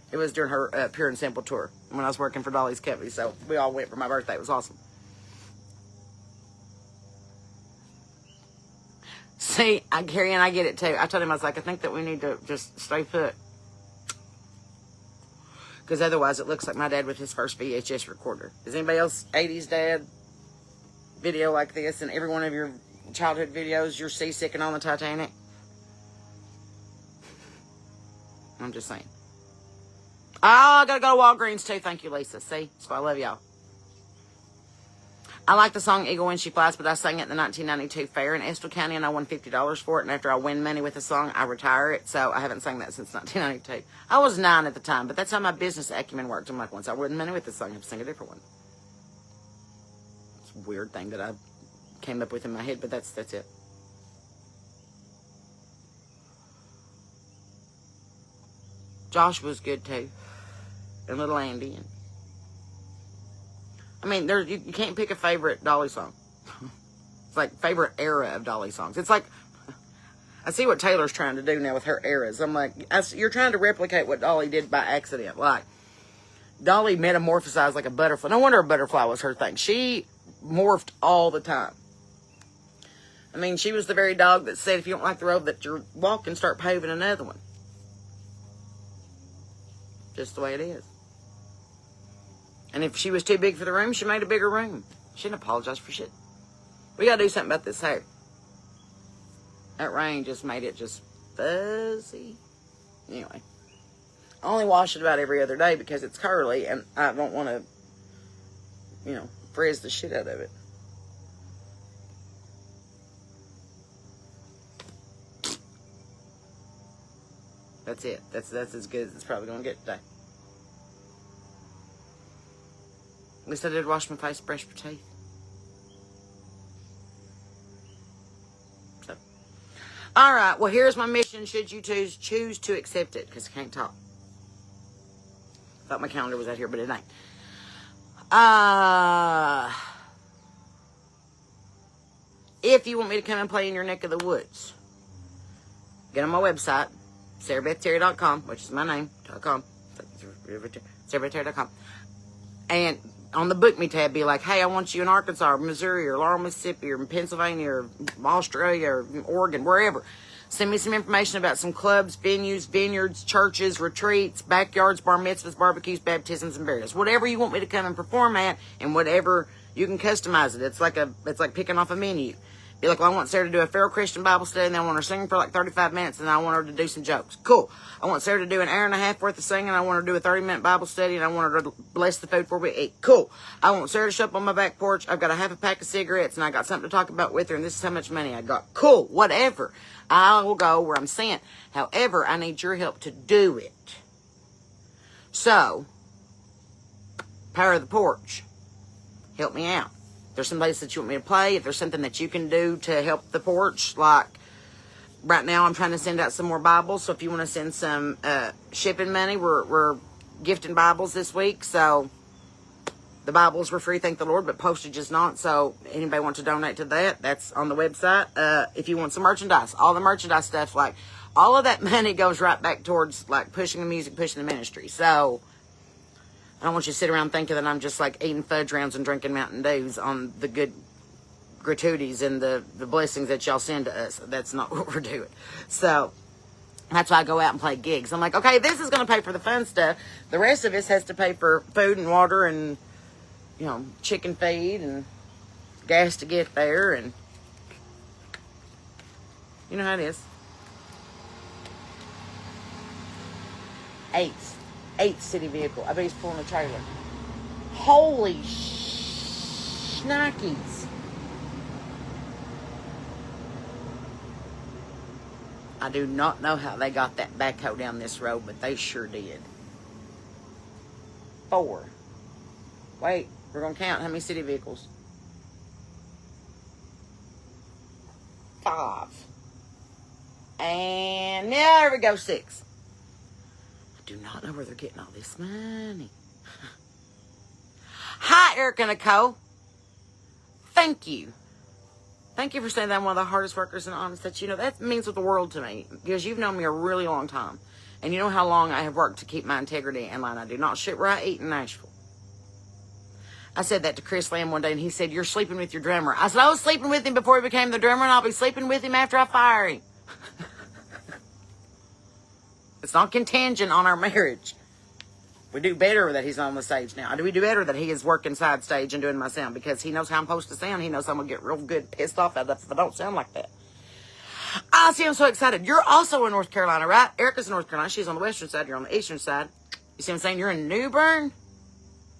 S1: it was during her Pure and Simple tour when I was working for Dolly's company. So we all went for my birthday. It was awesome. See, Gary and I get it too. I told him, I was like, I think that we need to just stay put. Because otherwise it looks like my dad with his first VHS recorder. Is anybody else 80s dad video like this? And every one of your childhood videos, you're seasick on the Titanic? I'm just saying. Oh, I gotta go to Walgreens too. Thank you, Lisa. See? That's why I love y'all. I like the song Eagle When She Flies, but I sang it in the 1992 fair in Estill County, and I won $50 for it. And after I win money with the song, I retire it. So I haven't sang that since 1992. I was 9 at the time, but that's how my business acumen worked. I'm like, once I win money with this song, I have to sing a different one. It's a weird thing that I came up with in my head, but that's it. Josh was good too, and little Andy. And I mean, you can't pick a favorite Dolly song. It's like favorite era of Dolly songs. It's like, I see what Taylor's trying to do now with her eras. I'm like, you're trying to replicate what Dolly did by accident. Like, Dolly metamorphosized like a butterfly. No wonder a butterfly was her thing. She morphed all the time. I mean, she was the very dog that said, if you don't like the road that you're walking, start paving another one. Just the way it is. And if she was too big for the room, she made a bigger room. She didn't apologize for shit. We got to do something about this hair. That rain just made it just fuzzy. Anyway. I only wash it about every other day because it's curly and I don't want to, frizz the shit out of it. That's it. That's as good as it's probably going to get today. At least I did wash my face, brush my teeth. So. All right. Well, here's my mission should you choose to accept it because I can't talk. Thought my calendar was out here, but it ain't. If you want me to come and play in your neck of the woods, get on my website, sarahbethterry.com, which is my name, .com, sarahbethterry.com, and on the book me tab, be like, hey, I want you in Arkansas, or Missouri, or Laurel, Mississippi, or Pennsylvania, or Australia, or Oregon, wherever. Send me some information about some clubs, venues, vineyards, churches, retreats, backyards, bar mitzvahs, barbecues, baptisms, and burials. Whatever you want me to come and perform at, and whatever you can customize it. It's like picking off a menu. Be like, well, I want Sarah to do a feral Christian Bible study, and then I want her to sing for like 35 minutes, and I want her to do some jokes. Cool. I want Sarah to do an hour and a half worth of singing, and I want her to do a 30-minute Bible study, and I want her to bless the food before we eat. Cool. I want Sarah to show up on my back porch. I've got a half a pack of cigarettes, and I got something to talk about with her, and this is how much money I got. Cool. Whatever. I will go where I'm sent. However, I need your help to do it. So, Power of the Porch. Help me out. If there's some place that you want me to play, if there's something that you can do to help the porch, like right now I'm trying to send out some more Bibles, so if you want to send some shipping money, we're gifting Bibles this week, so the Bibles were free, thank the Lord, but postage is not, so anybody want to donate to that, that's on the website. If you want some merchandise, all the merchandise stuff, like all of that money goes right back towards like pushing the music, pushing the ministry, so I don't want you to sit around thinking that I'm just like eating fudge rounds and drinking Mountain Dews on the good gratuities and the blessings that y'all send to us. That's not what we're doing. So that's why I go out and play gigs. I'm like, okay, this is going to pay for the fun stuff. The rest of us has to pay for food and water and, chicken feed and gas to get there. And you know how it is. Eighth city vehicle. I bet he's pulling a trailer. Holy schnickies. I do not know how they got that backhoe down this road, but they sure did. 4. Wait, we're going to count how many city vehicles. 5. And there we go, 6. Do not know where they're getting all this money. Hi, Eric and Co. Thank you. Thank you for saying that I'm one of the hardest workers and honest that you know. That means the world to me because you've known me a really long time. And you know how long I have worked to keep my integrity in line. I do not shit where I eat in Nashville. I said that to Chris Lamb one day and he said, you're sleeping with your drummer. I said, I was sleeping with him before he became the drummer and I'll be sleeping with him after I fire him. It's not contingent on our marriage. We do better that he's on the stage now. We do better that he is working side stage and doing my sound because he knows how I'm supposed to sound. He knows I'm going to get real good pissed off at that if I don't sound like that. I see, I'm so excited. You're also in North Carolina, right? Erica's in North Carolina. She's on the western side. You're on the eastern side. You see what I'm saying? You're in New Bern?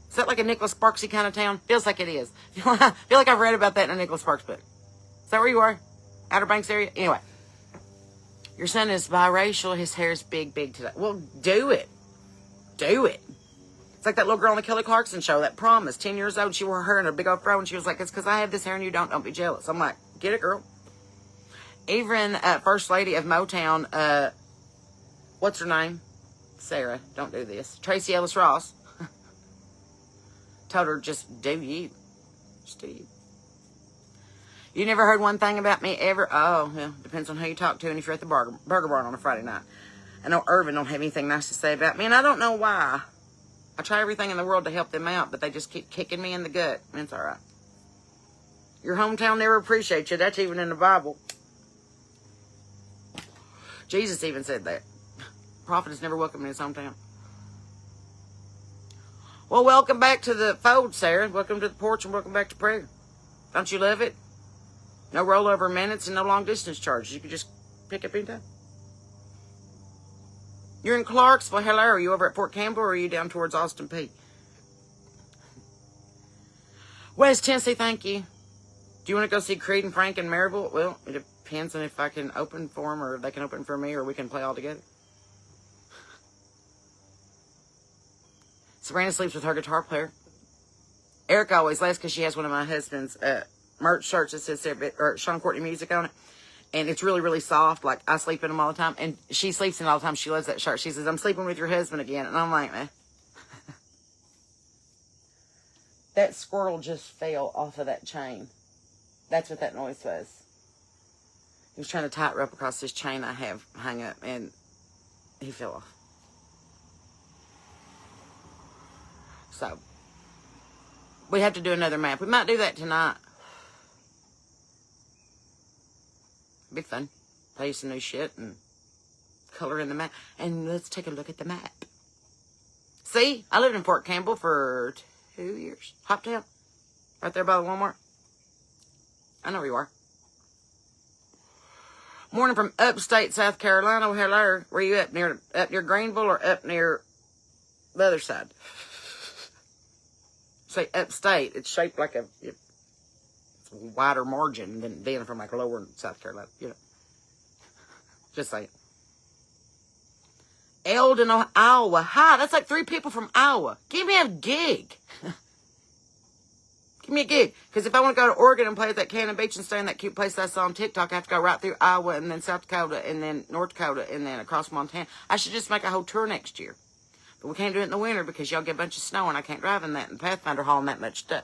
S1: Is that like a Nicholas Sparksy kind of town? Feels like it is. I feel like I've read about that in a Nicholas Sparks book. Is that where you are? Outer Banks area? Anyway. Your son is biracial. His hair is big today. Well, do it. Do it. It's like that little girl on the Kelly Clarkson show, that Promise, 10 years old. She wore her hair in a big old fro, and she was like, it's because I have this hair and you don't. Don't be jealous. I'm like, get it, girl. Even First Lady of Motown, what's her name? Sarah. Don't do this. Tracy Ellis Ross. Told her, just do you. Just do you. You never heard one thing about me ever? Oh, well, depends on who you talk to and if you're at the Burger Barn on a Friday night. I know Irvin don't have anything nice to say about me, and I don't know why. I try everything in the world to help them out, but they just keep kicking me in the gut. And it's all right. Your hometown never appreciates you. That's even in the Bible. Jesus even said that. Prophet is never welcome in his hometown. Well, welcome back to the fold, Sarah. Welcome to the porch and welcome back to prayer. Don't you love it? No rollover minutes and no long distance charges. You can just pick up anytime. You're in Clarksville. Hello. Are you over at Fort Campbell or are you down towards Austin Peay? West Tennessee, thank you. Do you want to go see Creed and Frank and Maryville? Well, it depends on if I can open for them or if they can open for me or we can play all together. Sabrina sleeps with her guitar player. Erica always laughs because she has one of my husband's merch shirts that says Sarah Beth, or Sean Courtney music on it. And it's really, really soft. Like, I sleep in them all the time. And she sleeps in it all the time. She loves that shirt. She says, I'm sleeping with your husband again. And I'm like, man. That squirrel just fell off of that chain. That's what that noise was. He was trying to tie it up across this chain I have hung up. And he fell off. So, we have to do another map. We might do that tonight. Be fun. Play some new shit and color in the map. And let's take a look at the map. See? I lived in Fort Campbell for 2 years. Hoptown. Right there by the Walmart. I know where you are. Morning from upstate South Carolina. Hello. Where you up near Greenville or up near the other side? Say upstate. It's shaped like it's a wider margin than being from like lower in South Carolina. You know. Just saying. Eldon, Iowa. Hi, that's like 3 people from Iowa. Give me a gig. Give me a gig. Because if I want to go to Oregon and play at that Cannon Beach and stay in that cute place that I saw on TikTok, I have to go right through Iowa and then South Dakota and then North Dakota and then across Montana. I should just make a whole tour next year. But we can't do it in the winter because y'all get a bunch of snow and I can't drive in that and Pathfinder hauling that much stuff.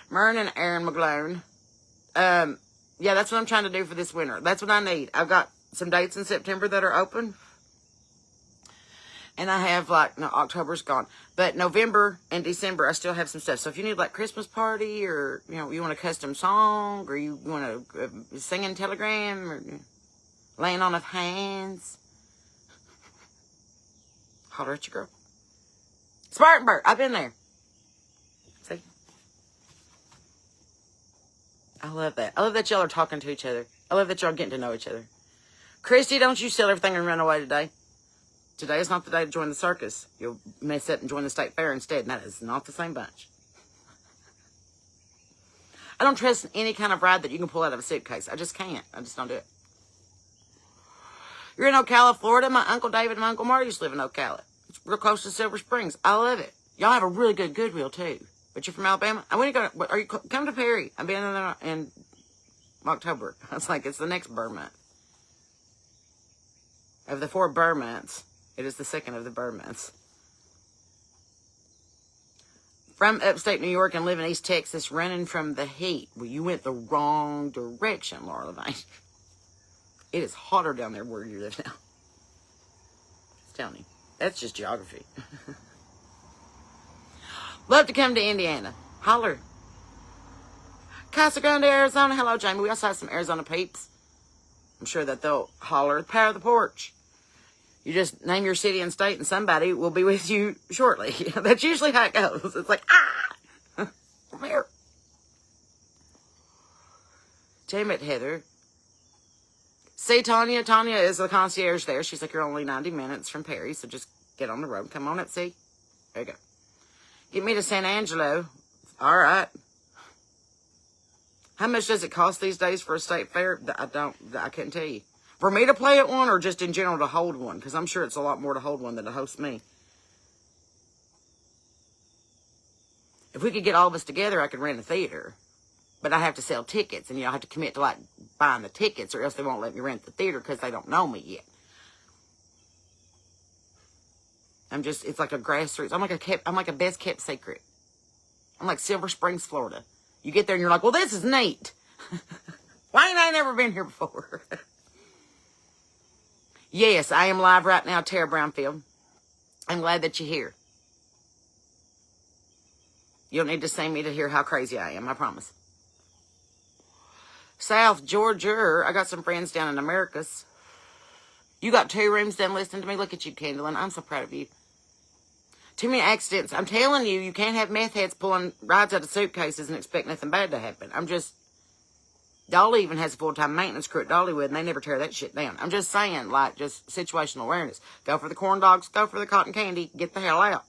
S1: Mern and Aaron McGlone. Yeah, that's what I'm trying to do for this winter. That's what I need. I've got some dates in September that are open. And I have like, no, October's gone. But November and December, I still have some stuff. So if you need like Christmas party or, you know, you want a custom song or you want a singing telegram or laying on of hands, holler at your girl. Spartanburg, I've been there. See? I love that. I love that y'all are talking to each other. I love that y'all are getting to know each other. Christy, don't you sell everything and run away today. Today is not the day to join the circus. You'll mess up and join the state fair instead, and that is not the same bunch. I don't trust any kind of ride that you can pull out of a suitcase. I just can't. I just don't do it. You're in Ocala, Florida. My Uncle David and my Uncle Marty used to live in Ocala. It's real close to Silver Springs. I love it. Y'all have a really good Goodwill, too. But you're from Alabama? I want to go. Are you come to Perry? I'm being in October. I was like, it's the next Burr month. Of the 4 Burr months, it is the second of the Burr months. From upstate New York and live in East Texas, running from the heat. Well, you went the wrong direction, Laura Levine. It is hotter down there where you live now. Just telling you. That's just geography. Love to come to Indiana. Holler. Casa Grande, Arizona. Hello, Jamie. We also have some Arizona peeps. I'm sure that they'll holler. Power of the porch. You just name your city and state and somebody will be with you shortly. That's usually how it goes. It's like, come here. Jamie at Heather. See, Tanya. Tanya is the concierge there. She's like, you're only 90 minutes from Perry, so just get on the road. Come on up, see? There you go. Get me to San Angelo. All right. How much does it cost these days for a state fair? I couldn't tell you. For me to play at one or just in general to hold one? Because I'm sure it's a lot more to hold one than to host me. If we could get all of us together, I could rent a theater. But I have to sell tickets, and I have to commit to like buying the tickets, or else they won't let me rent the theater because they don't know me yet. It's like a grassroots. I'm like a best kept secret. I'm like Silver Springs, Florida. You get there and you're like, well, this is neat. Why ain't I never been here before? Yes, I am live right now, Tara Brownfield. I'm glad that you're here. You don't need to see me to hear how crazy I am, I promise. South Georgia, I got some friends down in Americas. You got 2 rooms done listening to me. Look at you, Kendall, I'm so proud of you. Too many accidents. I'm telling you, you can't have meth heads pulling rides out of suitcases and expect nothing bad to happen. Dolly even has a full-time maintenance crew at Dollywood, and they never tear that shit down. I'm just saying, like, just situational awareness. Go for the corn dogs, go for the cotton candy, get the hell out.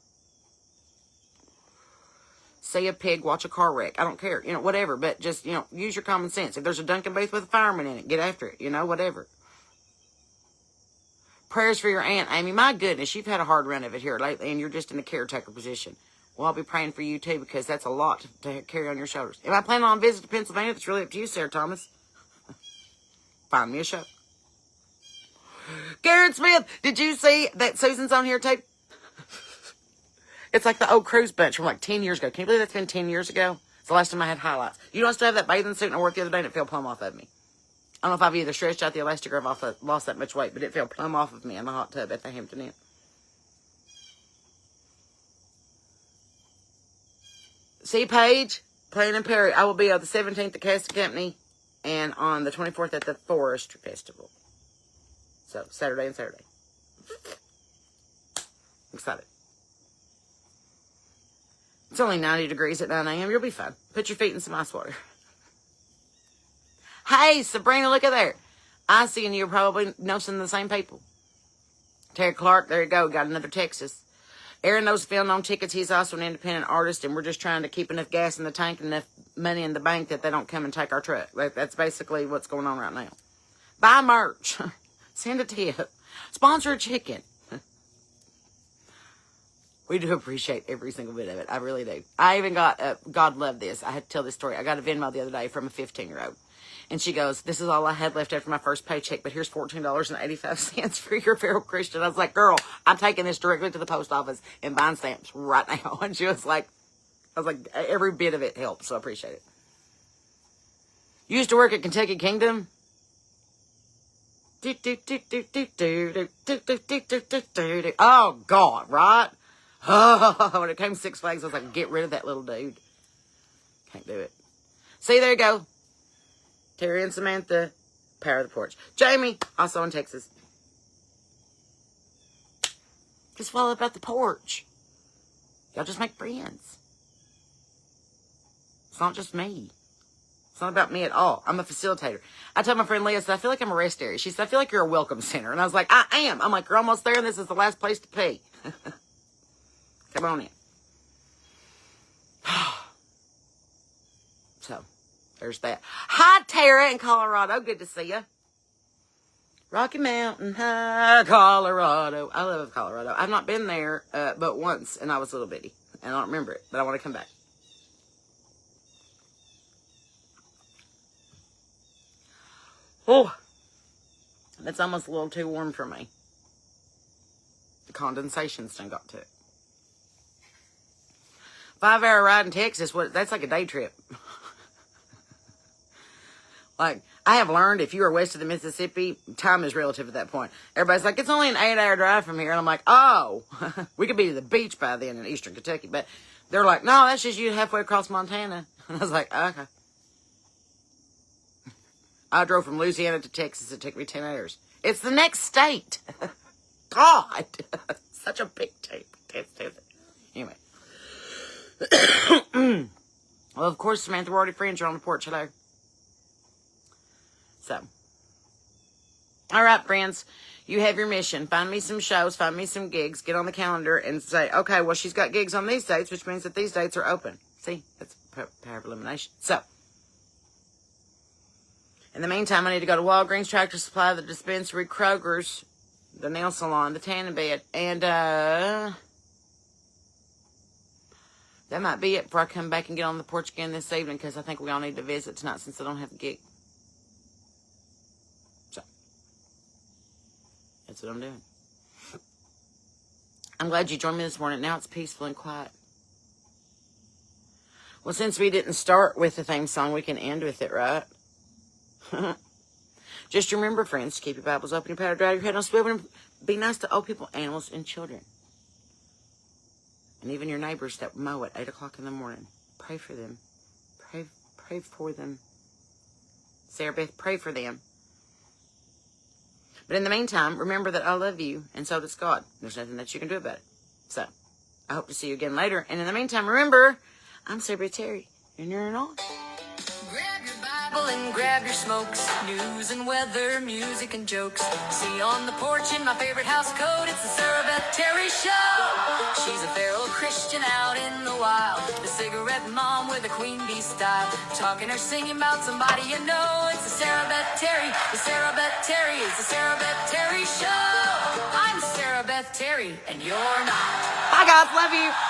S1: See a pig, watch a car wreck. I don't care, whatever, but just, use your common sense. If there's a Dunkin' booth with a fireman in it, get after it, whatever. Prayers for your Aunt Amy. My goodness, you've had a hard run of it here lately, and you're just in a caretaker position. Well, I'll be praying for you, too, because that's a lot to carry on your shoulders. Am I planning on a visit to Pennsylvania? That's really up to you, Sarah Thomas. Find me a show. Garrett Smith, did you see that Susan's on here, too? It's like the old cruise bunch from like 10 years ago. Can you believe that's been 10 years ago? It's the last time I had highlights. You know, I still have that bathing suit and I worked the other day and it fell plumb off of me. I don't know if I've either stretched out the elastic or if I've lost that much weight, but it fell plumb off of me in the hot tub at the Hampton Inn. See, Paige, Plain and Perry. I will be on the 17th at Casting Company and on the 24th at the Forest Festival. So, Saturday and Saturday. I'm excited. It's only 90 degrees at 9 a.m. You'll be fine. Put your feet in some ice water. Hey, Sabrina, look at there. I see and you're probably noticing the same people. Terry Clark, there you go. Got another Texas. Aaron knows filling on tickets. He's also an independent artist, and we're just trying to keep enough gas in the tank and enough money in the bank that they don't come and take our truck. That's basically what's going on right now. Buy merch. Send a tip. Sponsor a chicken. We do appreciate every single bit of it. I really do. I even got, God love this. I had to tell this story. I got a Venmo the other day from a 15-year-old. And she goes, this is all I had left after my first paycheck, but here's $14.85 for your feral Christian. I was like, girl, I'm taking this directly to the post office and buying stamps right now. And she was like, every bit of it helps, so I appreciate it. You used to work at Kentucky Kingdom? Oh, God, right? Oh, when it came to Six Flags, I was like, get rid of that little dude. Can't do it. See, there you go. Terry and Samantha, Power of the Porch. Jamie, also in Texas. Just follow about the porch. Y'all just make friends. It's not just me. It's not about me at all. I'm a facilitator. I told my friend Leah, I said, I feel like I'm a rest area. She said, I feel like you're a welcome center. And I was like, I am. I'm like, you're almost there and this is the last place to pee. Come on in. So, there's that. Hi, Tara in Colorado. Good to see you. Rocky Mountain High, Colorado. I love Colorado. I've not been there but once, and I was a little bitty. And I don't remember it, but I want to come back. Oh, that's almost a little too warm for me. The condensation's done got to it. 5-hour ride in Texas, that's like a day trip. Like, I have learned if you are west of the Mississippi, time is relative at that point. Everybody's like, it's only an 8-hour drive from here. And I'm like, oh, we could be to the beach by then in eastern Kentucky. But they're like, no, that's just you halfway across Montana. And I was like, okay. I drove from Louisiana to Texas. It took me 10 hours. It's the next state. God, such a big tape. Anyway. Well, of course, Samantha, we're already friends. You're on the porch. Hello. So, all right, friends, you have your mission. Find me some shows, find me some gigs, get on the calendar and say, okay, well, she's got gigs on these dates, which means that these dates are open. See, that's power of elimination. So, in the meantime, I need to go to Walgreens, Tractor Supply, the dispensary, Kroger's, the nail salon, the tanning bed, and that might be it before I come back and get on the porch again this evening because I think we all need to visit tonight since I don't have a gig. So, that's what I'm doing. I'm glad you joined me this morning. Now it's peaceful and quiet. Well, since we didn't start with the theme song, we can end with it, right? Just remember, friends, to keep your Bibles open, your powder dry, your head on swivel, and be nice to old people, animals, and children. And even your neighbors that mow at 8 o'clock in the morning. Pray for them. Pray for them. Sarah Beth, pray for them. But in the meantime, remember that I love you, and so does God. There's nothing that you can do about it. So, I hope to see you again later. And in the meantime, remember, I'm Sarah Beth Terry, and you're on.
S2: Grab your Bible and grab your smokes. News and weather, music and jokes. See on the porch in my favorite house coat, it's the Sarah Beth Terry Show. She's a feral Christian out in the wild, the cigarette mom with a queen bee style, talking or singing about somebody you know. It's the Sarah Beth Terry, the Sarah Beth Terry, it's the Sarah Beth Terry Show. I'm Sarah Beth Terry, and you're not.
S1: Bye, guys. Love you.